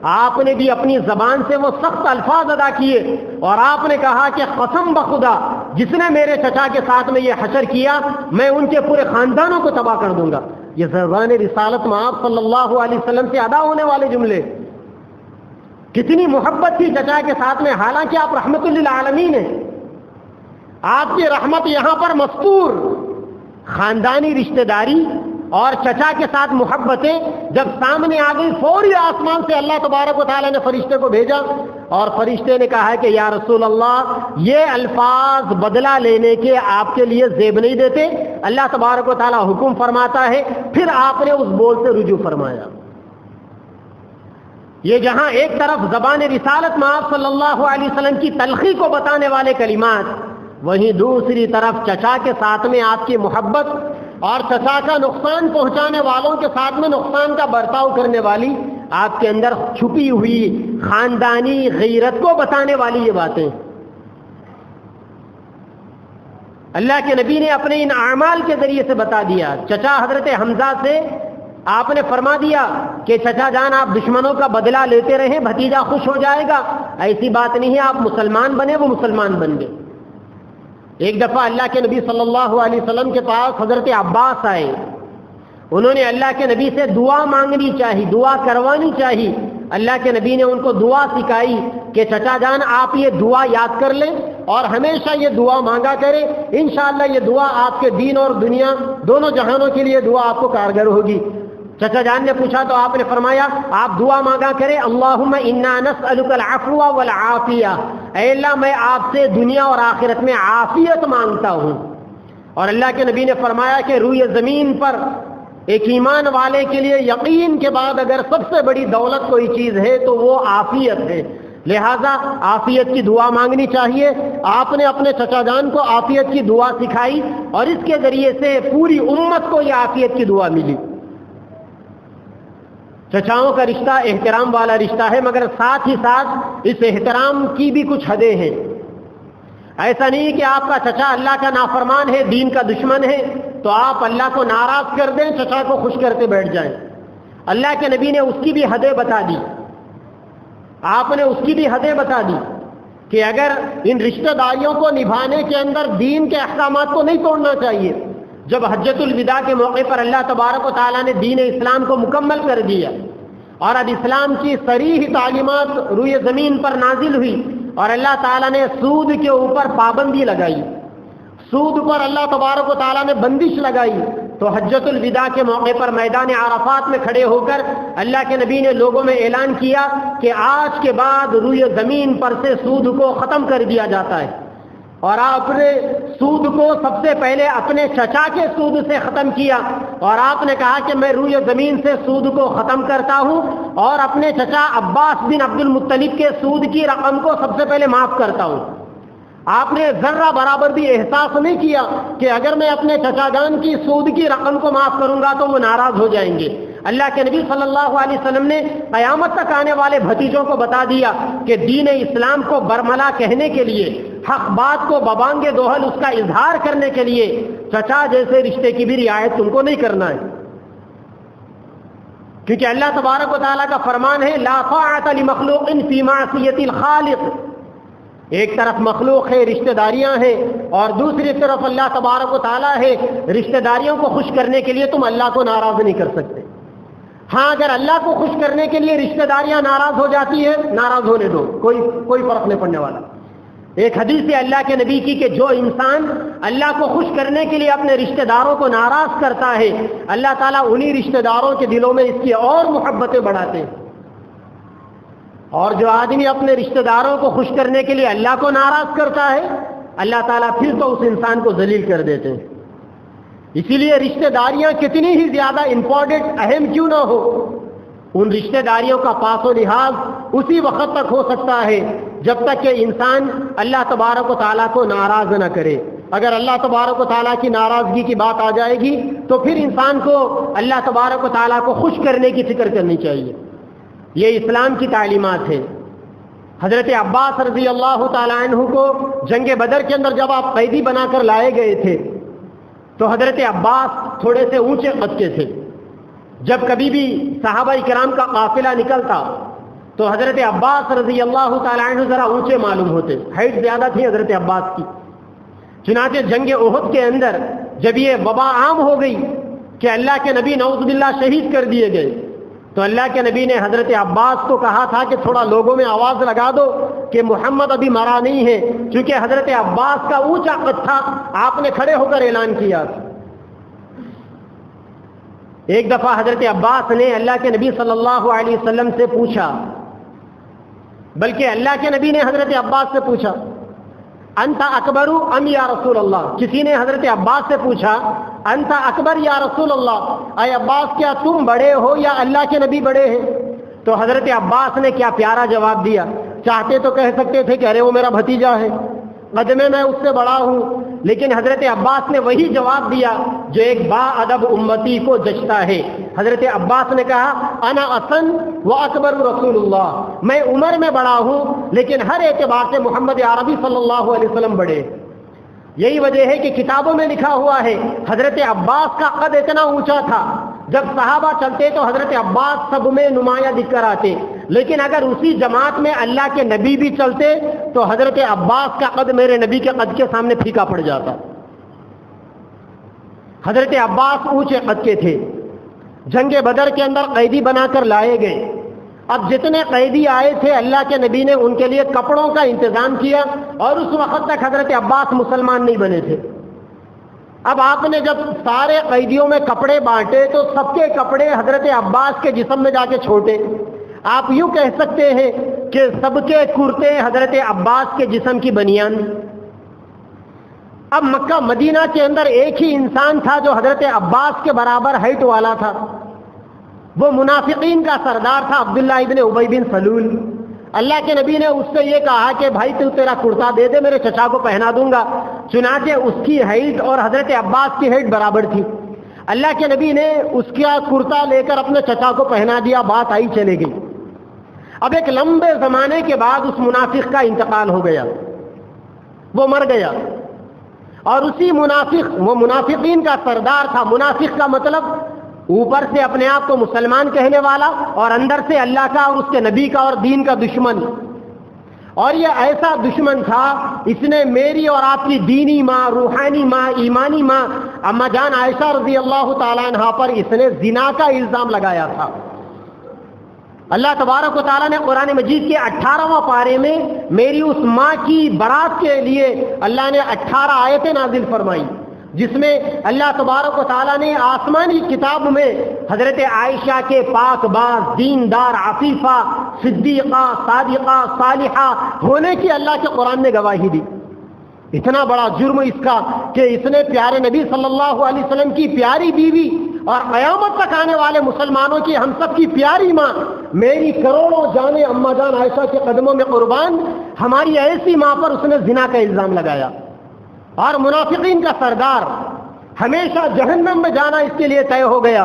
آپ نے بھی اپنی زبان سے وہ سخت الفاظ ادا کیے، اور آپ نے کہا کہ قسم بخدا جس نے میرے چچا کے ساتھ میں یہ حشر کیا میں ان کے پورے خاندانوں کو تباہ کر دوں گا۔ یہ زبان رسالت میں آپ صلی اللہ علیہ وسلم سے ادا ہونے والے جملے، کتنی محبت تھی چچا کے ساتھ میں، حالانکہ آپ رحمت للعالمین ہیں، آپ کی رحمت یہاں پر مستور، خاندانی رشتہ داری اور چچا کے ساتھ محبتیں جب سامنے آ گئی، فوری آسمان سے اللہ تبارک و تعالیٰ نے فرشتے کو بھیجا، اور فرشتے نے کہا کہ یا رسول اللہ یہ الفاظ بدلہ لینے کے آپ کے لیے زیب نہیں دیتے، اللہ تبارک و تعالیٰ حکم فرماتا ہے، پھر آپ نے اس بول سے رجوع فرمایا۔ یہ جہاں ایک طرف زبان رسالت میں آپ صلی اللہ علیہ وسلم کی تلخی کو بتانے والے کلمات، وہیں دوسری طرف چچا کے ساتھ میں آپ کی محبت اور چچا کا نقصان پہنچانے والوں کے ساتھ میں نقصان کا برتاؤ کرنے والی آپ کے اندر چھپی ہوئی خاندانی غیرت کو بتانے والی یہ باتیں اللہ کے نبی نے اپنے ان اعمال کے ذریعے سے بتا دیا۔ چچا حضرت حمزہ سے آپ نے فرما دیا کہ چچا جان آپ دشمنوں کا بدلہ لیتے رہیں، بھتیجا خوش ہو جائے گا، ایسی بات نہیں ہے، آپ مسلمان بنے، وہ مسلمان بن گئے۔ ایک دفعہ اللہ کے نبی صلی اللہ علیہ وسلم کے پاس حضرت عباس آئے، انہوں نے اللہ کے نبی سے دعا مانگنی چاہی، دعا کروانی چاہی۔ اللہ کے نبی نے ان کو دعا سکھائی کہ چچا جان آپ یہ دعا یاد کر لیں اور ہمیشہ یہ دعا مانگا کریں، انشاءاللہ یہ دعا آپ کے دین اور دنیا دونوں جہانوں کے لیے دعا آپ کو کارگر ہوگی۔ چچا جان نے پوچھا تو آپ نے فرمایا آپ دعا مانگا کریں، اللہم انا نسألک العفو والعافیہ، اے اللہ میں آپ سے دنیا اور آخرت میں عافیت مانگتا ہوں۔ اور اللہ کے نبی نے فرمایا کہ روئے زمین پر ایک ایمان والے کے لیے یقین کے بعد اگر سب سے بڑی دولت کوئی چیز ہے تو وہ عافیت ہے، لہذا عافیت کی دعا مانگنی چاہیے۔ آپ نے اپنے چچا جان کو عافیت کی دعا سکھائی اور اس کے ذریعے سے پوری امت کو یہ عافیت کی دعا ملی۔ چچاؤں کا رشتہ احترام والا رشتہ ہے، مگر ساتھ ہی ساتھ اس احترام کی بھی کچھ حدیں ہیں۔ ایسا نہیں کہ آپ کا چچا اللہ کا نافرمان ہے، دین کا دشمن ہے، تو آپ اللہ کو ناراض کر دیں، چچا کو خوش کرتے بیٹھ جائیں۔ اللہ کے نبی نے اس کی بھی حدیں بتا دی، آپ نے اس کی بھی حدیں بتا دی کہ اگر ان رشتہ داریوں کو نبھانے کے اندر دین کے احکامات کو نہیں توڑنا چاہیے۔ جب حجۃ الوداع کے موقع پر اللہ تبارک و تعالیٰ نے دین اسلام کو مکمل کر دیا اور اب اسلام کی صریح تعلیمات روئے زمین پر نازل ہوئی اور اللہ تعالیٰ نے سود کے اوپر پابندی لگائی، سود پر اللہ تبارک و تعالیٰ نے بندش لگائی، تو حجۃ الوداع کے موقع پر میدان عرفات میں کھڑے ہو کر اللہ کے نبی نے لوگوں میں اعلان کیا کہ آج کے بعد روئے زمین پر سے سود کو ختم کر دیا جاتا ہے، اور آپ نے سود کو سب سے پہلے اپنے چچا کے سود سے ختم کیا، اور آپ نے کہا کہ میں روئے زمین سے سود کو ختم کرتا ہوں اور اپنے چچا عباس بن عبد المطلب کے سود کی رقم کو سب سے پہلے معاف کرتا ہوں۔ آپ نے ذرہ برابر بھی احساس نہیں کیا کہ اگر میں اپنے چچا جان کی سود کی رقم کو معاف کروں گا تو وہ ناراض ہو جائیں گے۔ اللہ کے نبی صلی اللہ علیہ وسلم نے قیامت تک آنے والے بھتیجوں کو بتا دیا کہ دین اسلام کو برملا کہنے کے لیے، حق بات کو ببانگ دوہل اس کا اظہار کرنے کے لیے چچا جیسے رشتے کی بھی رعایت تم کو نہیں کرنا ہے، کیونکہ اللہ تبارک و تعالیٰ کا فرمان ہے لا طاعۃ لمخلوق فی معصیۃ الخالق۔ ایک طرف مخلوق ہے، رشتہ داریاں ہیں، اور دوسری طرف اللہ تبارک و تعالیٰ ہے، رشتہ داریوں کو خوش کرنے کے لیے تم اللہ کو ناراض نہیں کر سکتے۔ ہاں اگر اللہ کو خوش کرنے کے لیے رشتہ داریاں ناراض ہو جاتی ہیں، ناراض ہونے دو، کوئی فرق نہیں پڑنے والا۔ ایک حدیث ہے اللہ کے نبی کی کہ جو انسان اللہ کو خوش کرنے کے لیے اپنے رشتہ داروں کو ناراض کرتا ہے، اللہ تعالیٰ انہی رشتہ داروں کے دلوں میں اس کی اور محبتیں بڑھاتے ہیں، اور جو آدمی اپنے رشتہ داروں کو خوش کرنے کے لیے اللہ کو ناراض کرتا ہے، اللہ تعالیٰ پھر تو اس انسان کو ذلیل کر دیتے ہیں۔ اسی لیے رشتہ داریاں کتنی ہی زیادہ امپورٹنٹ، اہم کیوں نہ ہو، ان رشتہ داریوں کا پاس و لحاظ اسی وقت تک ہو سکتا ہے جب تک کہ انسان اللہ تبارک و تعالیٰ کو ناراض نہ کرے۔ اگر اللہ تبارک و تعالیٰ کی ناراضگی کی بات آ جائے گی تو پھر انسان کو اللہ تبارک و تعالیٰ کو خوش کرنے کی فکر کرنی چاہیے۔ یہ اسلام کی تعلیمات ہے۔ حضرت عباس رضی اللہ تعالیٰ عنہ کو جنگ بدر کے اندر جب آپ قیدی بنا کر لائے گئے تھے تو حضرت عباس تھوڑے سے اونچے قد کے تھے۔ جب کبھی بھی صحابہ کرام کا قافلہ نکلتا تو حضرت عباس رضی اللہ تعالیٰ عنہ ذرا اونچے معلوم ہوتے، ہائٹ زیادہ تھی حضرت عباس کی۔ چنانچہ جنگ احد کے اندر جب یہ وبا عام ہو گئی کہ اللہ کے نبی نعوذ باللہ شہید کر دیے گئے، تو اللہ کے نبی نے حضرت عباس کو کہا تھا کہ تھوڑا لوگوں میں آواز لگا دو کہ محمد ابھی مرا نہیں ہے، چونکہ حضرت عباس کا اونچا قد تھا، آپ نے کھڑے ہو کر اعلان کیا تھا۔ ایک دفعہ حضرت عباس نے اللہ کے نبی صلی اللہ علیہ وسلم سے پوچھا، بلکہ اللہ کے نبی نے حضرت عباس سے پوچھا انت اکبر ام یا رسول اللہ، کسی نے حضرت عباس سے پوچھا انت اکبر یا رسول اللہ، اے عباس کیا تم بڑے ہو یا اللہ کے نبی بڑے ہیں؟ تو حضرت عباس نے کیا پیارا جواب دیا، چاہتے تو کہہ سکتے تھے کہ ارے وہ میرا بھتیجا ہے، قد میں اس سے بڑا ہوں، لیکن حضرت عباس نے وہی جواب دیا جو ایک با ادب امتی کو جچتا ہے۔ حضرت عباس نے کہا انا اصن و اکبر رسول اللہ، میں عمر میں بڑا ہوں لیکن ہر اعتبار سے محمد عربی صلی اللہ علیہ وسلم بڑے۔ یہی وجہ ہے کہ کتابوں میں لکھا ہوا ہے حضرت عباس کا قد اتنا اونچا تھا، جب صحابہ چلتے تو حضرت عباس سب میں نمایاں دکھ کر آتے، لیکن اگر اسی جماعت میں اللہ کے نبی بھی چلتے تو حضرت عباس کا قد میرے نبی کے قد کے سامنے پھیکا پڑ جاتا۔ حضرت عباس اونچے قد کے تھے، جنگ بدر کے اندر قیدی بنا کر لائے گئے۔ اب جتنے قیدی آئے تھے اللہ کے نبی نے ان کے لیے کپڑوں کا انتظام کیا، اور اس وقت تک حضرت عباس مسلمان نہیں بنے تھے۔ اب آپ نے جب سارے قیدیوں میں کپڑے بانٹے تو سب کے کپڑے حضرت عباس کے جسم میں جا کے چھوٹے۔ آپ یوں کہہ سکتے ہیں کہ سب کے کرتے حضرت عباس کے جسم کی بنیان۔ اب مکہ مدینہ کے اندر ایک ہی انسان تھا جو حضرت عباس کے برابر ہائٹ والا تھا، وہ منافقین کا سردار تھا عبداللہ ابن ابی بن سلول۔ اللہ کے نبی نے اس سے یہ کہا کہ بھائی تو تیرا کرتا دے دے، میرے چچا کو پہنا دوں گا۔ چنانچہ اس کی ہائٹ اور حضرت عباس کی ہائٹ برابر تھی۔ اللہ کے نبی نے اس کا کرتا لے کر اپنے چچا کو پہنا دیا، بات آئی چلے گئی۔ اب ایک لمبے زمانے کے بعد اس منافق کا انتقال ہو گیا، وہ مر گیا، اور اسی منافق، وہ منافقین کا سردار تھا۔ منافق کا مطلب اوپر سے اپنے آپ کو مسلمان کہنے والا اور اندر سے اللہ کا اور اس کے نبی کا اور دین کا دشمن۔ اور یہ ایسا دشمن تھا، اس نے میری اور آپ کی دینی ماں، روحانی ماں، ایمانی ماں اما جان عائشہ رضی اللہ تعالیٰ عنہا پر اس نے زنا کا الزام لگایا تھا۔ اللہ تبارک و تعالیٰ نے قرآن مجید کے 18واں پارے میں میری اس ماں کی برات کے لیے اللہ نے 18 آیتیں نازل فرمائی، جس میں اللہ تبارک و تعالیٰ نے آسمانی کتاب میں حضرت عائشہ کے پاک باز، دیندار، عفیفہ، صدیقہ، صادقہ، صالحہ ہونے کی اللہ کے قرآن نے گواہی دی۔ اتنا بڑا جرم اس کا کہ اس نے پیارے نبی صلی اللہ علیہ وسلم کی پیاری بیوی اور قیامت تک آنے والے مسلمانوں کی، ہم سب کی پیاری ماں، میری کروڑوں جانیں اما جان عائشہ کے قدموں میں قربان، ہماری ایسی ماں پر اس نے زنا کا الزام لگایا۔ اور منافقین کا سردار ہمیشہ جہنم میں جانا اس کے لیے طے ہو گیا،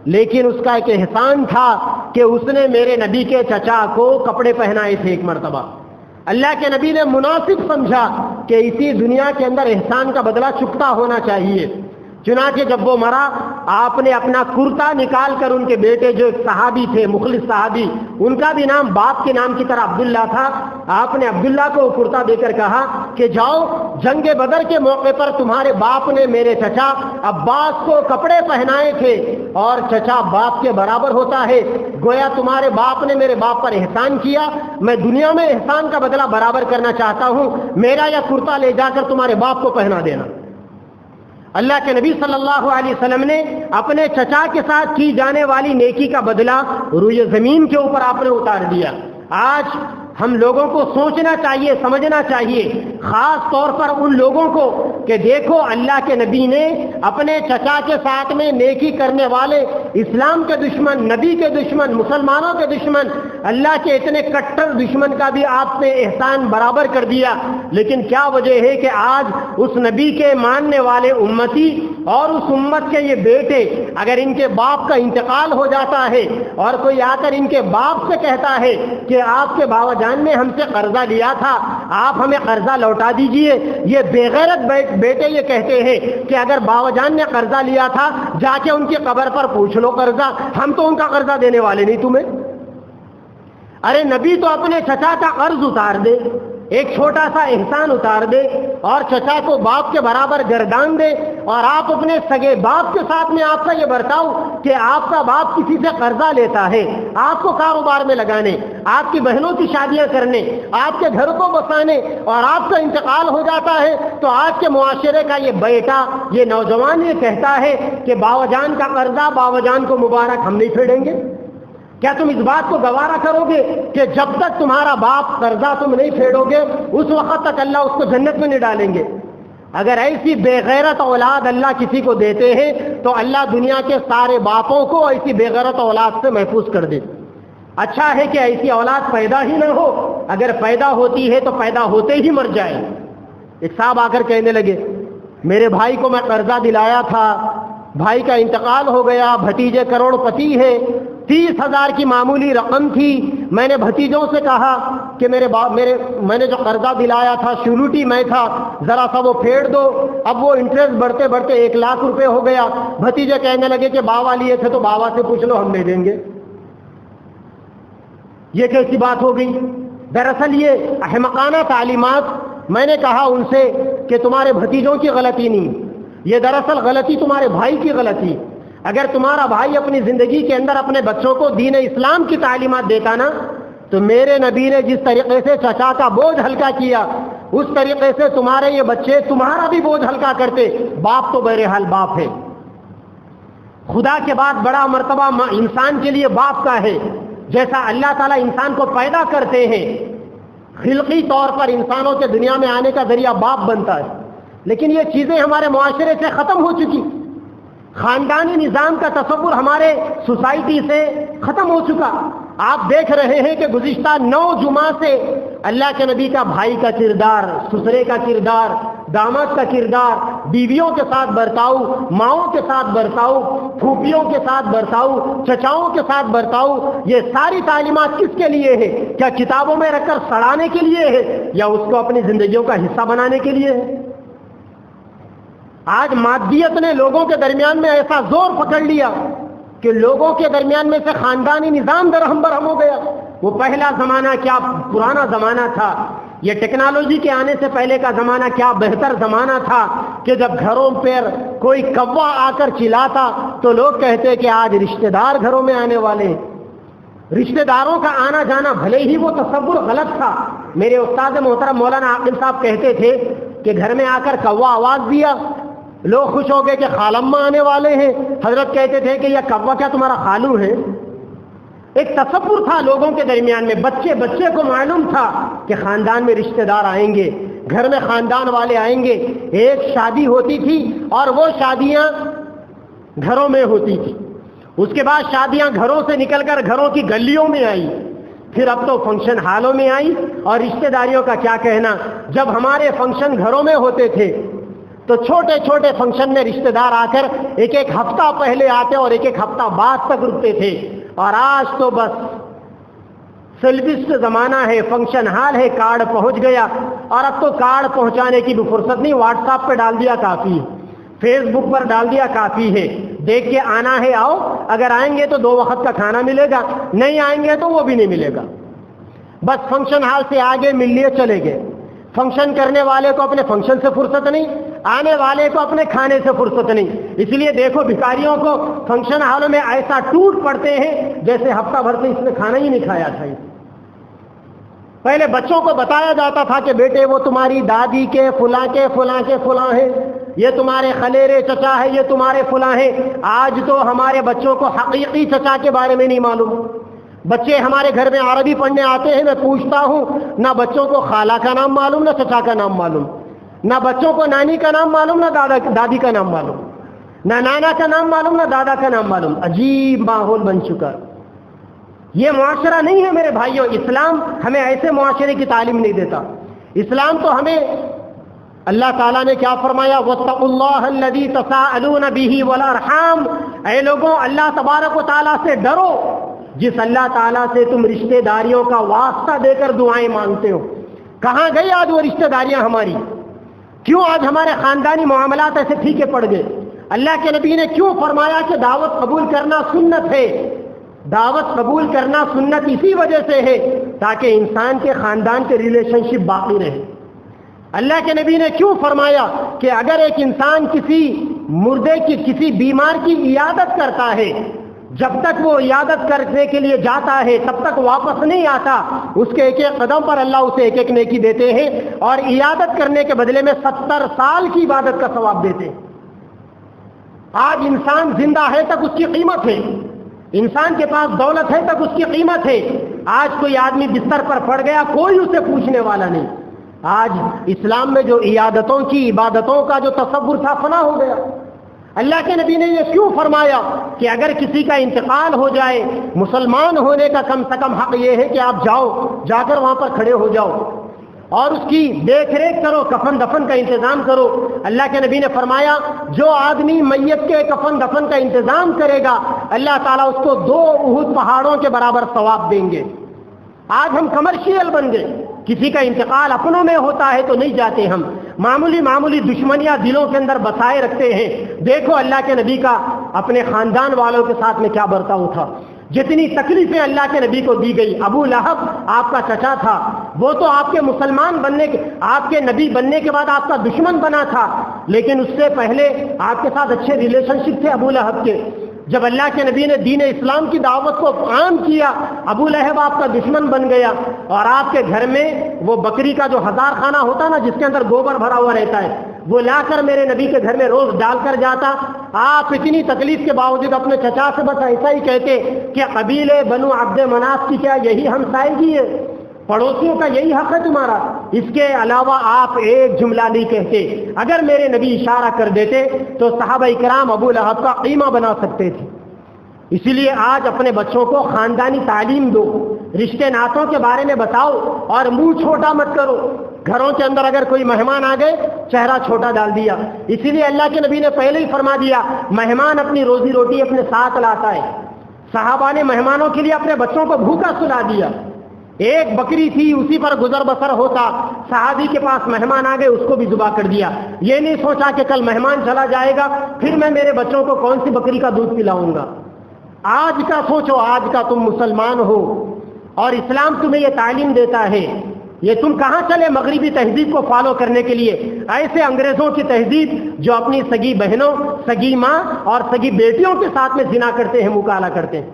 لیکن اس کا ایک احسان تھا کہ اس نے میرے نبی کے چچا کو کپڑے پہنائے تھے ایک مرتبہ۔ اللہ کے نبی نے مناسب سمجھا کہ اسی دنیا کے اندر احسان کا بدلہ چکتا ہونا چاہیے، چنانچہ جب وہ مرا آپ نے اپنا کرتا نکال کر ان کے بیٹے جو ایک صحابی تھے، مخلص صحابی، ان کا بھی نام باپ کے نام کی طرح عبداللہ تھا، آپ نے عبداللہ کو کرتا دے کر کہا کہ جاؤ، جنگ بدر کے موقع پر تمہارے باپ نے میرے چچا عباس کو کپڑے پہنائے تھے، اور چچا باپ کے برابر ہوتا ہے، گویا تمہارے باپ نے میرے باپ پر احسان کیا، میں دنیا میں احسان کا بدلہ برابر کرنا چاہتا ہوں، میرا یہ کرتا لے جا کر تمہارے باپ کو پہنا دینا۔ اللہ کے نبی صلی اللہ علیہ وسلم نے اپنے چچا کے ساتھ کی جانے والی نیکی کا بدلہ روئے زمین کے اوپر آپ نے اتار دیا۔ آج ہم لوگوں کو سوچنا چاہیے، سمجھنا چاہیے، خاص طور پر ان لوگوں کو کہ دیکھو اللہ کے نبی نے اپنے چچا کے ساتھ میں نیکی کرنے والے اسلام کے دشمن، نبی کے دشمن، مسلمانوں کے دشمن، اللہ کے اتنے کٹر دشمن کا بھی آپ نے احسان برابر کر دیا، لیکن کیا وجہ ہے کہ آج اس نبی کے ماننے والے امتی اور اس امت کے یہ بیٹے اگر ان کے باپ کا انتقال ہو جاتا ہے اور کوئی آ کر ان کے باپ سے کہتا ہے کہ آپ کے بابا جان نے ہم سے قرضہ لیا تھا، آپ ہمیں قرضہ لوٹا دیجئے، یہ بے غیرت بیٹے یہ کہتے ہیں کہ اگر بابا جان نے قرضہ لیا تھا جا کے ان کی قبر پر پوچھ لو قرضہ، ہم تو ان کا قرضہ دینے والے نہیں تمہیں۔ ارے نبی تو اپنے چچا کا قرض اتار دے، ایک چھوٹا سا احسان اتار دے اور چچا کو باپ کے برابر گردان دے، اور آپ اپنے سگے باپ کے ساتھ میں آپ کا یہ برتاؤ کہ آپ کا باپ کسی سے قرضہ لیتا ہے آپ کو کاروبار میں لگانے، آپ کی بہنوں کی شادیاں کرنے، آپ کے گھر کو بسانے، اور آپ کا انتقال ہو جاتا ہے تو آج کے معاشرے کا یہ بیٹا، یہ نوجوان یہ کہتا ہے کہ باوا جان کا قرضہ، باوا جان کو مبارک، ہم نہیں پھیڑیں گے۔ کیا تم اس بات کو گوارا کرو گے کہ جب تک تمہارا باپ قرضہ تم نہیں پھیڑو گے اس وقت تک اللہ اس کو جنت میں نہیں ڈالیں گے؟ اگر ایسی بے غیرت اولاد اللہ کسی کو دیتے ہیں تو اللہ دنیا کے سارے باپوں کو ایسی بے غیرت اولاد سے محفوظ کر دے۔ اچھا ہے کہ ایسی اولاد پیدا ہی نہ ہو، اگر پیدا ہوتی ہے تو پیدا ہوتے ہی مر جائے۔ ایک صاحب آ کر کہنے لگے میرے بھائی کو میں قرضہ دلایا تھا، بھائی کا انتقال ہو گیا، بھتیجے کروڑ پتی ہے، 30,000 کی معمولی رقم تھی، میں نے بھتیجوں سے کہا کہ میں نے جو قرضہ دلایا تھا شیورٹی میں تھا، ذرا سا وہ پھیڑ دو، اب وہ انٹرسٹ بڑھتے بڑھتے 1 لاکھ روپے ہو گیا۔ بھتیجے کہنے لگے کہ باوا لیے تھے تو باوا سے پوچھ لو، ہم نہیں دیں گے۔ یہ کیسی بات ہو گئی؟ دراصل یہ احمقانہ تعلیمات، میں نے کہا ان سے کہ تمہارے بھتیجوں کی غلطی نہیں، یہ دراصل غلطی تمہارے بھائی کی غلطی۔ اگر تمہارا بھائی اپنی زندگی کے اندر اپنے بچوں کو دین اسلام کی تعلیمات دیتا نا، تو میرے نبی نے جس طریقے سے چچا کا بوجھ ہلکا کیا اس طریقے سے تمہارے یہ بچے تمہارا بھی بوجھ ہلکا کرتے۔ باپ تو بہرحال باپ ہے، خدا کے بعد بڑا مرتبہ انسان کے لیے باپ کا ہے۔ جیسا اللہ تعالیٰ انسان کو پیدا کرتے ہیں، خلقی طور پر انسانوں کے دنیا میں آنے کا ذریعہ باپ بنتا ہے، لیکن یہ چیزیں ہمارے معاشرے سے ختم ہو چکی، خاندانی نظام کا تصور ہمارے سوسائٹی سے ختم ہو چکا۔ آپ دیکھ رہے ہیں کہ گزشتہ 9 جمعہ سے اللہ کے نبی کا بھائی کا کردار، سسرے کا کردار، داماد کا کردار، بیویوں کے ساتھ برتاؤ، ماؤں کے ساتھ برتاؤ، پھوپھیوں کے ساتھ برتاؤ، چچاؤں کے ساتھ برتاؤ، یہ ساری تعلیمات کس کے لیے ہے؟ کیا کتابوں میں رکھ کر سڑانے کے لیے ہے یا اس کو اپنی زندگیوں کا حصہ بنانے کے لیے ہے؟ آج مادیت نے لوگوں کے درمیان میں ایسا زور پکڑ لیا کہ لوگوں کے درمیان میں سے خاندانی نظام درہم برہم ہو گیا۔ وہ پہلا زمانہ کیا پرانا زمانہ تھا، یہ ٹیکنالوجی کے آنے سے پہلے کا زمانہ کیا بہتر زمانہ تھا کہ جب گھروں پر کوئی کوا آ کر چلاتا تو لوگ کہتے کہ آج رشتہ دار گھروں میں آنے والے ہیں۔ رشتہ داروں کا آنا جانا بھلے ہی وہ تصور غلط تھا، میرے استاد محترم مولانا عاقل صاحب کہتے تھے کہ گھر میں آ کر کوا آواز دیا، لوگ خوش ہو گئے کہ خالمہ آنے والے ہیں۔ حضرت کہتے تھے کہ یہ کوا کیا تمہارا خالو ہے؟ ایک تصور تھا لوگوں کے درمیان میں، بچے بچے کو معلوم تھا کہ خاندان میں رشتہ دار آئیں گے، گھر میں خاندان والے آئیں گے۔ ایک شادی ہوتی تھی اور وہ شادیاں گھروں میں ہوتی تھی، اس کے بعد شادیاں گھروں سے نکل کر گھروں کی گلیوں میں آئی، پھر اب تو فنکشن ہالوں میں آئی۔ اور رشتہ داریوں کا کیا کہنا، جب ہمارے فنکشن گھروں میں ہوتے تھے تو چھوٹے چھوٹے فنکشن میں رشتہ دار آ کر ایک ایک ہفتہ پہلے آتے اور ایک ایک ہفتہ بعد تک رکتے تھے، اور آج تو بس سیلفسٹ زمانہ ہے، فنکشن ہال ہے، کارڈ پہنچ گیا، اور اب تو کارڈ پہنچانے کی بھی فرصت نہیں، واٹس ایپ پہ ڈال دیا کافی ہے، فیس بک پر ڈال دیا کافی ہے، دیکھ کے آنا ہے آؤ، اگر آئیں گے تو 2 وقت کا کھانا ملے گا، نہیں آئیں گے تو وہ بھی نہیں ملے گا۔ بس فنکشن ہال سے آگے مل لیے چلے گئے۔ فنکشن کرنے والے کو اپنے فنکشن سے فرصت نہیں، آنے والے کو اپنے کھانے سے فرصت نہیں۔ اس لیے دیکھو بھکاریوں کو فنکشن ہالوں میں ایسا ٹوٹ پڑتے ہیں جیسے ہفتہ بھر سے اس نے کھانا ہی نہیں کھایا تھا۔ پہلے بچوں کو بتایا جاتا تھا کہ بیٹے وہ تمہاری دادی کے فلاں کے فلاں کے فلاں ہیں، یہ تمہارے خلیرے چچا ہے، یہ تمہارے فلاں ہیں۔ آج تو ہمارے بچوں کو حقیقی چچا کے بارے میں نہیں معلوم۔ بچے ہمارے گھر میں عربی پڑھنے آتے ہیں، میں پوچھتا ہوں، نہ بچوں کو خالہ کا نام معلوم، نہ چچا کا نام معلوم، نہ بچوں کو نانی کا نام معلوم، نہ دادی کا نام معلوم، نہ نانا کا نام معلوم، نہ دادا کا نام معلوم۔ عجیب ماحول بن چکا۔ یہ معاشرہ نہیں ہے میرے بھائیوں، اسلام ہمیں ایسے معاشرے کی تعلیم نہیں دیتا۔ اسلام تو ہمیں اللہ تعالیٰ نے کیا فرمایا، وَاتَّقُوا اللَّهَ الَّذِي تَسَاءَلُونَ بِهِ وَالْأَرْحَامَ، اے لوگوں اللہ تبارک و تعالیٰ سے ڈرو جس اللہ تعالیٰ سے تم رشتہ داریوں کا واسطہ دے کر دعائیں مانگتے ہو۔ کہاں گئی آج وہ رشتہ داریاں ہماری؟ کیوں آج ہمارے خاندانی معاملات ایسے پھیکے پڑ گئے؟ اللہ کے نبی نے کیوں فرمایا کہ دعوت قبول کرنا سنت ہے؟ دعوت قبول کرنا سنت اسی وجہ سے ہے تاکہ انسان کے خاندان کے ریلیشن شپ باقی رہے۔ اللہ کے نبی نے کیوں فرمایا کہ اگر ایک انسان کسی مردے کی کسی بیمار کی عیادت کرتا ہے، جب تک وہ عیادت کرنے کے لیے جاتا ہے تب تک واپس نہیں آتا، اس کے ایک ایک قدم پر اللہ اسے ایک ایک نیکی دیتے ہیں، اور عیادت کرنے کے بدلے میں 70 سال کی عبادت کا ثواب دیتے ہیں۔ آج انسان زندہ ہے تک اس کی قیمت ہے، انسان کے پاس دولت ہے تک اس کی قیمت ہے۔ آج کوئی آدمی بستر پر پڑ گیا، کوئی اسے پوچھنے والا نہیں۔ آج اسلام میں جو عیادتوں کی عبادتوں کا جو تصور تھا فنا ہو گیا۔ اللہ کے نبی نے یہ کیوں فرمایا کہ اگر کسی کا انتقال ہو جائے، مسلمان ہونے کا کم سے کم حق یہ ہے کہ آپ جاؤ، جا کر وہاں پر کھڑے ہو جاؤ اور اس کی دیکھ ریکھ کرو، کفن دفن کا انتظام کرو۔ اللہ کے نبی نے فرمایا جو آدمی میت کے کفن دفن کا انتظام کرے گا اللہ تعالیٰ اس کو 2 احد پہاڑوں کے برابر ثواب دیں گے۔ آج ہم کمرشیل بن گئے، کسی کا انتقال اپنوں میں ہوتا ہے تو نہیں جاتے، ہم معمولی دشمنیاں دلوں کے اندر بسائے رکھتے ہیں۔ دیکھو اللہ کے نبی کا اپنے خاندان والوں کے ساتھ میں کیا برتاؤ تھا، جتنی تکلیفیں اللہ کے نبی کو دی گئی۔ ابو لہب آپ کا چچا تھا، وہ تو آپ کے مسلمان بننے کے، آپ کے نبی بننے کے بعد آپ کا دشمن بنا تھا، لیکن اس سے پہلے آپ کے ساتھ اچھے ریلیشن شپ تھے ابو لہب کے۔ جب اللہ کے نبی نے دین اسلام کی دعوت کو عام کیا، ابو لہب آپ کا دشمن بن گیا، اور آپ کے گھر میں وہ بکری کا جو 1000 خانہ ہوتا نا جس کے اندر گوبر بھرا ہوا رہتا ہے، وہ لا کر میرے نبی کے گھر میں روز ڈال کر جاتا۔ آپ اتنی تکلیف کے باوجود اپنے چچا سے بس ایسا ہی کہتے کہ قبیلے بنو عبد مناف کی کیا یہی ہمسائیگی ہے، پڑوسیوں کا یہی حق ہے تمہارا، اس کے علاوہ آپ ایک جملہ نہیں کہتے۔ اگر میرے نبی اشارہ کر دیتے تو صحابہ کرام ابو لہب کا قیمہ بنا سکتے تھے۔ اسی لیے آج اپنے بچوں کو خاندانی تعلیم دو، رشتے ناتوں کے بارے میں بتاؤ، اور منہ چھوٹا مت کرو۔ گھروں کے اندر اگر کوئی مہمان آ گئے چہرہ چھوٹا ڈال دیا. اسی لیے اللہ کے نبی نے پہلے ہی فرما دیا مہمان اپنی روزی روٹی اپنے ساتھ لاتا ہے. صحابہ نے مہمانوں کے لیے اپنے بچوں کو بھوکا سلا دیا. ایک بکری تھی اسی پر گزر بسر ہوتا, صحابی کے پاس مہمان آ گئے اس کو بھی ذبح کر دیا. یہ نہیں سوچا کہ کل مہمان چلا جائے گا پھر میں میرے بچوں کو کون سی بکری کا دودھ پلاؤں گا. آج کا سوچو, آج کا تم مسلمان ہو اور اسلام تمہیں یہ تعلیم دیتا ہے. یہ تم کہاں چلے مغربی تہذیب کو فالو کرنے کے لیے؟ ایسے انگریزوں کی تہذیب جو اپنی سگی بہنوں, سگی ماں اور سگی بیٹیوں کے ساتھ میں زنا کرتے ہیں, مکالہ کرتے ہیں.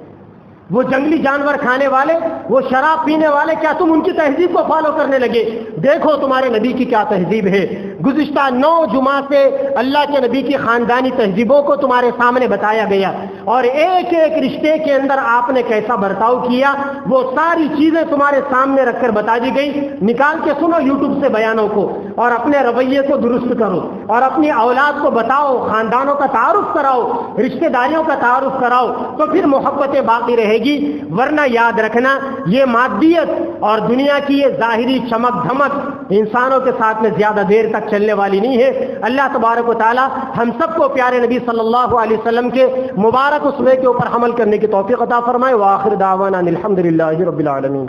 وہ جنگلی جانور کھانے والے, وہ شراب پینے والے, کیا تم ان کی تہذیب کو فالو کرنے لگے؟ دیکھو تمہارے نبی کی کیا تہذیب ہے. گزشتہ 9 جمعہ سے اللہ کے نبی کی خاندانی تہذیبوں کو تمہارے سامنے بتایا گیا اور ایک ایک رشتے کے اندر آپ نے کیسا برتاؤ کیا وہ ساری چیزیں تمہارے سامنے رکھ کر بتا دی گئی. نکال کے سنو یوٹیوب سے بیانوں کو اور اپنے رویے کو درست کرو اور اپنی اولاد کو بتاؤ, خاندانوں کا تعارف کراؤ, رشتہ داریوں کا تعارف کراؤ, تو پھر محبتیں باقی رہے گی. ورنہ یاد رکھنا یہ مادیت اور دنیا کی یہ ظاہری چمک دھمک انسانوں کے ساتھ میں زیادہ دیر تک چلنے والی نہیں ہے. اللہ تبارک و تعالی ہم سب کو پیارے نبی صلی اللہ علیہ وسلم کے مبارک اسوے کے اوپر عمل کرنے کی توفیق عطا فرمائے. وآخر دعوانا الحمدللہ رب العالمین.